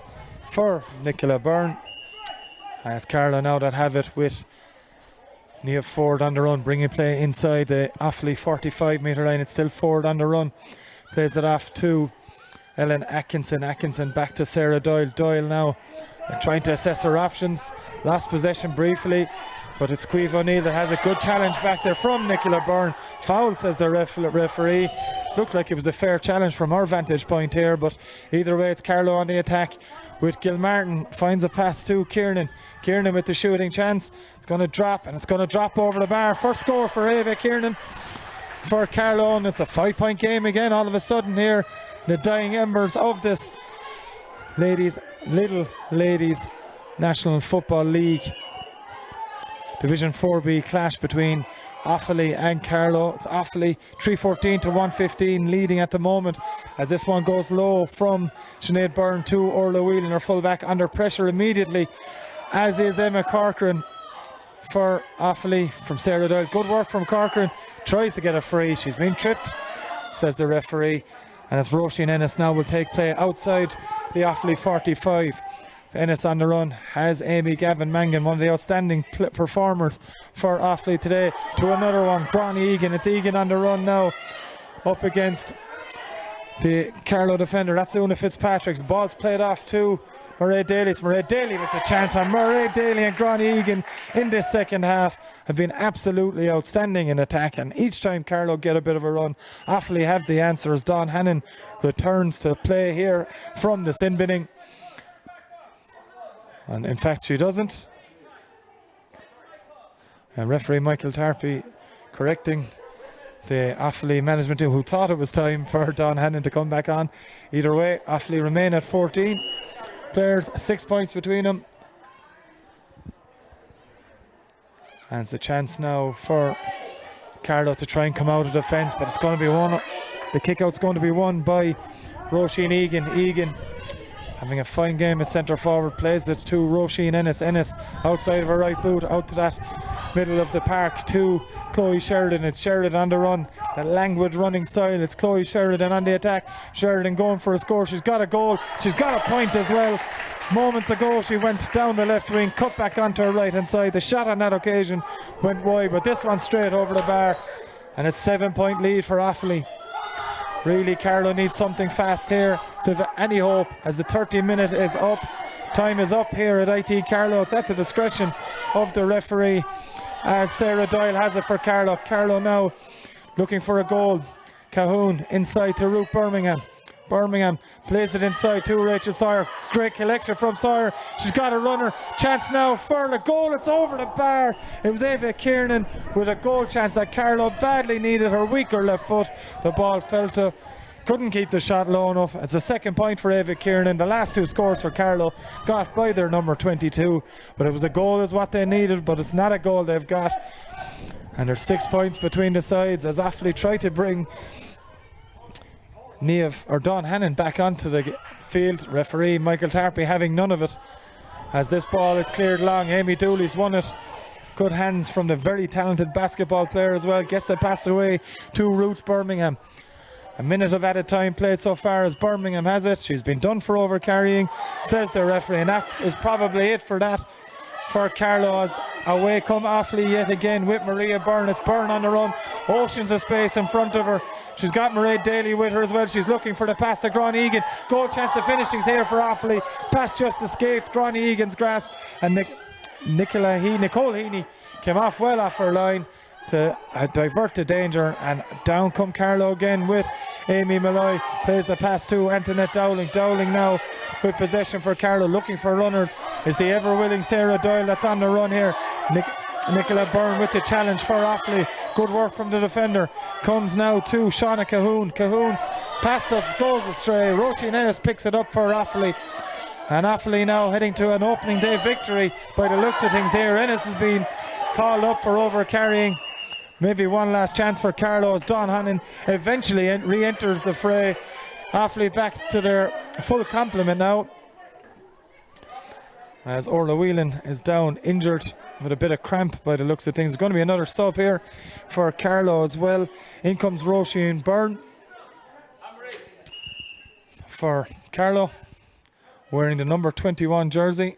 for Nicola Byrne. As Carlow now that have it with Niamh Ford on the run, bringing play inside the Offaly 45 metre line. It's still Ford on the run. Plays it off to Ellen Atkinson. Atkinson back to Sarah Doyle. Doyle now trying to assess her options. Lost possession briefly, but it's Caoimhe O'Neill that has a good challenge back there from Nicola Byrne. Foul, says the referee. Looked like it was a fair challenge from our vantage point here, but either way it's Carlow on the attack with Gilmartin. Finds a pass to Kiernan. Kiernan with the shooting chance. It's going to drop, and it's going to drop over the bar. First score for Ava Kiernan for Carlow, and it's a 5-point game again all of a sudden here. The dying embers of this Lidl Ladies National Football League Division 4B clash between Offaly and Carlow. It's Offaly 3:14 to 1:15 leading at the moment as this one goes low from Sinead Byrne to Orla Whelan, her fullback, under pressure immediately, as is Emma Corcoran for Offaly from Sarah Doyle. Good work from Corcoran, tries to get a free. She's been tripped, says the referee, and it's Roisin Ennis now will take play outside the Offaly 45. Ennis on the run has Amy Gavin Mangan, one of the outstanding performers for Offaly today, to another one, Bronnie Egan. It's Egan on the run now up against the Carlow defender. That's Una Fitzpatrick. The ball's played off to Mairead Daly. It's Mairead Daly with the chance, and Mairead Daly and Bronnie Egan in this second half have been absolutely outstanding in attack, and each time Carlow get a bit of a run, Offaly have the answer as Dawn Hannon returns to play here from the sin binning. And in fact she doesn't. And referee Michael Tarpey correcting the Offaly management team, who thought it was time for Dawn Hannon to come back on. Either way, Offaly remain at 14 players, 6 points between them. And it's a chance now for Carlow to try and come out of defence, but it's going to be one. The kick out's going to be won by Roisin Egan. Egan having a fine game at centre forward, plays it to Roisin Ennis. Ennis outside of her right boot, out to that middle of the park to Chloe Sheridan. It's Sheridan on the run, that languid running style. It's Chloe Sheridan on the attack. Sheridan going for a score. She's got a goal, she's got a point as well. Moments ago she went down the left wing, cut back onto her right hand side. The shot on that occasion went wide, but this one straight over the bar, and it's 7-point lead for Offaly. Really, Carlow needs something fast here to have any hope, as the 30-minute is up. Time is up here at IT Carlow. It's at the discretion of the referee, as Sarah Doyle has it for Carlow. Carlow now looking for a goal. Cahoon inside to Ruth Birmingham. Birmingham plays it inside to Rachel Sawyer. Great collection from Sawyer. She's got a runner. Chance now for the goal. It's over the bar. It was Ava Kiernan with a goal chance that Carlow badly needed. Her weaker left foot. The ball fell to. Couldn't keep the shot low enough. It's a second point for Ava Kiernan. The last two scores for Carlow got by their number 22. But it was a goal is what they needed, but it's not a goal they've got. And there's 6 points between the sides as Offaly try to bring Niamh or Dawn Hannon back onto the field. Referee Michael Tarpey having none of it as this ball is cleared long. Amy Dooley's won it. Good hands from the very talented basketball player as well. Gets the pass away to Ruth Birmingham. A minute of added time played so far as Birmingham has it. She's been done for over carrying, says the referee, and that is probably it for that for Carlow, as away come Offaly yet again with Maria Byrne. It's Byrne on the run, oceans of space in front of her. She's got Mairead Daly with her as well. She's looking for the pass to Gráinne Egan. Goal chance to finish things here for Offaly. Pass just escaped Gráinne Egan's grasp, and Nicole Heaney came off well off her line to divert the danger, and down come Carlow again with Amy Malloy. Plays the pass to Antoinette Dowling. Dowling now with possession for Carlow, looking for runners. Is the ever willing Sarah Doyle that's on the run here. Nicola Byrne with the challenge for Offaly. Good work from the defender. Comes now to Shauna Cahoon. Cahoon past us, goes astray. Roisin Ennis picks it up for Offaly. And Offaly now heading to an opening day victory by the looks of things here. Ennis has been called up for over carrying. Maybe one last chance for Carlow as Dawn Hannon eventually re-enters the fray. Offaly back to their full complement now, as Orla Whelan is down injured with a bit of cramp by the looks of things. There's going to be another sub here for Carlow as well. In comes Roisin Byrne for Carlow, wearing the number 21 jersey.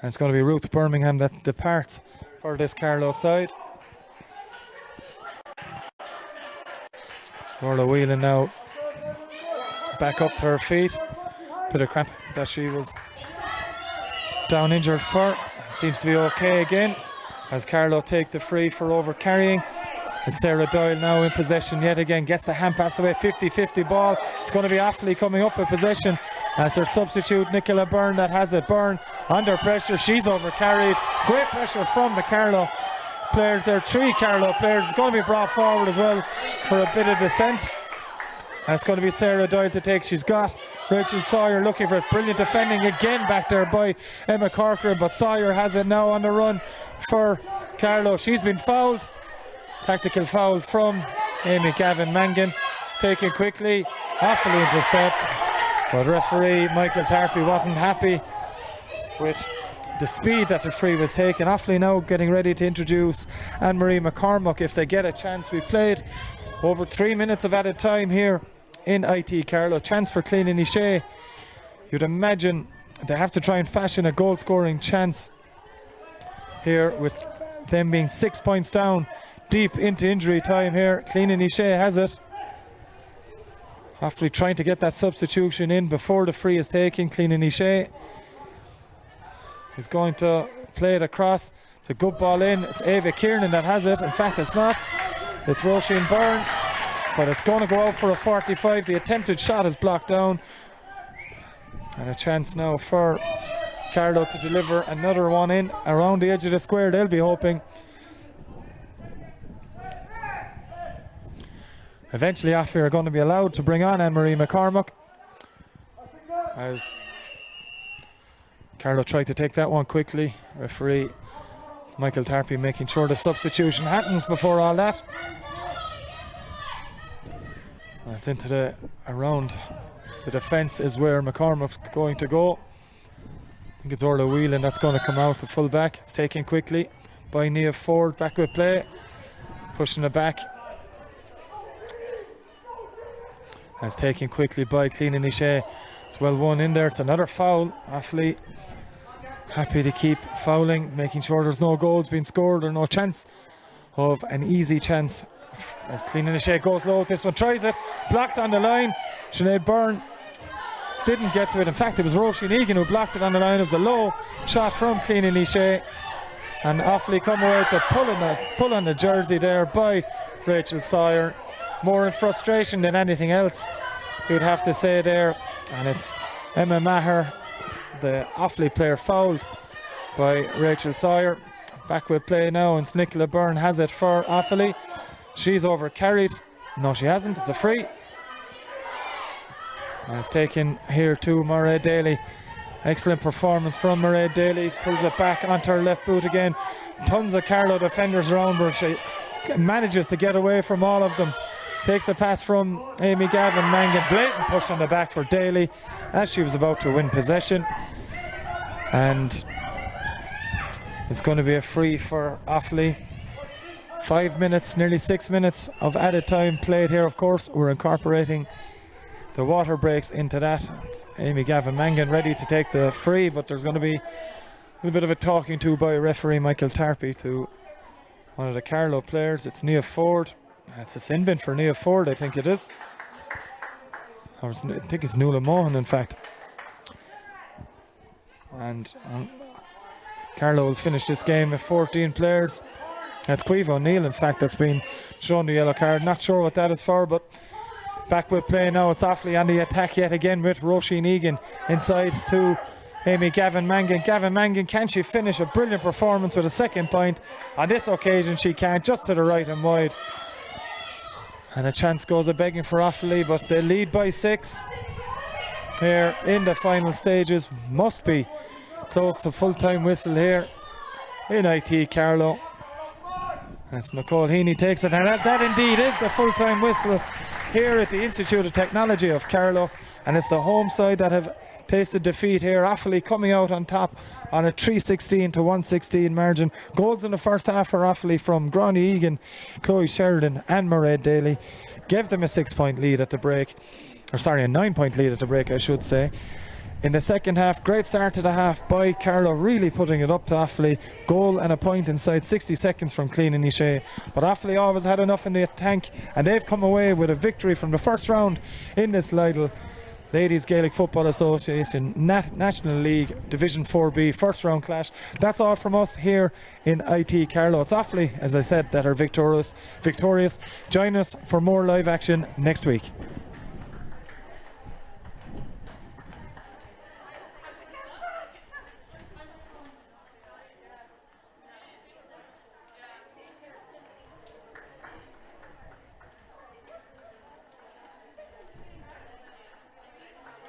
And it's going to be Ruth Birmingham that departs for this Carlow side. Orla Whelan now back up to her feet. Bit of cramp that she was down injured for. Seems to be okay again as Carlow take the free for over carrying. And Sarah Doyle now in possession yet again. Gets the hand pass away, 50-50 ball. It's going to be Offaly coming up with possession as their substitute Nicola Byrne that has it. Byrne under pressure, she's over carried. Great pressure from the Carlow players there. 3 Carlow players is going to be brought forward as well for a bit of descent. And it's going to be Sarah Doyle to take. She's got Rachel Sawyer looking for it. Brilliant defending again back there by Emma Corcoran, but Sawyer has it now on the run for Carlow. She's been fouled. Tactical foul from Amy Gavin Mangan. It's taken quickly. Offaly intercept. But referee Michael Tarpey wasn't happy with the speed that the free was taken. Offaly now getting ready to introduce Anne-Marie McCormack if they get a chance. We've played over 3 minutes of added time here in IT Carlow. Chance for Clean and Ishe. You'd imagine they have to try and fashion a goal scoring chance here with them being 6 points down deep into injury time here. Clean and Ishe has it. Offaly trying to get that substitution in before the free is taken. Clean and Ishe is going to play it across. It's a good ball in. It's Ava Kiernan that has it. In fact, it's not. It's Roisin Byrne, but it's going to go out for a 45. The attempted shot is blocked down. And a chance now for Carlow to deliver another one in around the edge of the square. They'll be hoping. Eventually Offaly are going to be allowed to bring on Anne-Marie McCormack as Carlow tried to take that one quickly. Referee Michael Tarpey making sure the substitution happens before all that. It's into the around the defence is where McCormack's going to go. I think it's Orla Whelan that's going to come out, the full back. It's taken quickly by Nia Ford. Back with play, pushing it back. And it's taken quickly by Clean and Ishe. It's well won in there. It's another foul. Offaly happy to keep fouling, making sure there's no goals being scored or no chance of an easy chance. As Clean and Ishe goes low, this one tries it, blocked on the line. Sinead Byrne didn't get to it. In fact, it was Roisin Egan who blocked it on the line. It was a low shot from Clean and Ishe, and Offaly come away. It's a pull on the jersey there by Rachel Sawyer. More in frustration than anything else, you'd have to say there. And it's Emma Maher, the Offaly player, fouled by Rachel Sawyer. Back with play now, and Nicola Byrne has it for Offaly. She's over carried. No, she hasn't. It's a free. And it's taken here to Mairead Daly. Excellent performance from Mairead Daly. Pulls it back onto her left boot again. Tons of Carlow defenders around her. She manages to get away from all of them. Takes the pass from Amy Gavin Mangan. Blatant push on the back for Daly as she was about to win possession. And it's going to be a free for Offaly. 5 minutes, nearly 6 minutes of added time played here. Of course, we're incorporating the water breaks into that. It's Amy Gavin Mangan ready to take the free, but there's going to be a little bit of a talking to by referee Michael Tarpey to one of the Carlow players. It's Nia Ford. It's a sin bin for Nia Ford, I think it is. I think it's Nuala Mohan, in fact. And Carlow will finish this game with 14 players. That's Caoimhe O'Neill, in fact, that's been shown the yellow card. Not sure what that is for, but back with play now. It's Offaly on the attack yet again with Roisin Egan inside to Amy Gavin Mangan. Gavin Mangan, can she finish? A brilliant performance with a second point. On this occasion she can't, just to the right and wide. And a chance goes a begging for Offaly, but they lead by 6 here in the final stages. Must be close to full-time whistle here in IT Carlow. That's Nicole Heaney takes it, and that indeed is the full-time whistle here at the Institute of Technology of Carlow, and it's the home side that have tasted defeat here. Offaly coming out on top on a 316 to 116 margin. Goals in the first half for Offaly from Gráinne Egan, Chloe Sheridan and Mairead Daly. Gave them a 6-point lead at the break, or sorry, a 9-point lead at the break, I should say. In the second half, great start to the half by Carlow, really putting it up to Offaly. Goal and a point inside 60 seconds from Clean and Ishe. But Offaly always had enough in the tank, and they've come away with a victory from the first round in this Lidl Ladies Gaelic Football Association National League Division 4B first round clash. That's all from us here in IT Carlow. It's Offaly, as I said, that are victorious. Join us for more live action next week.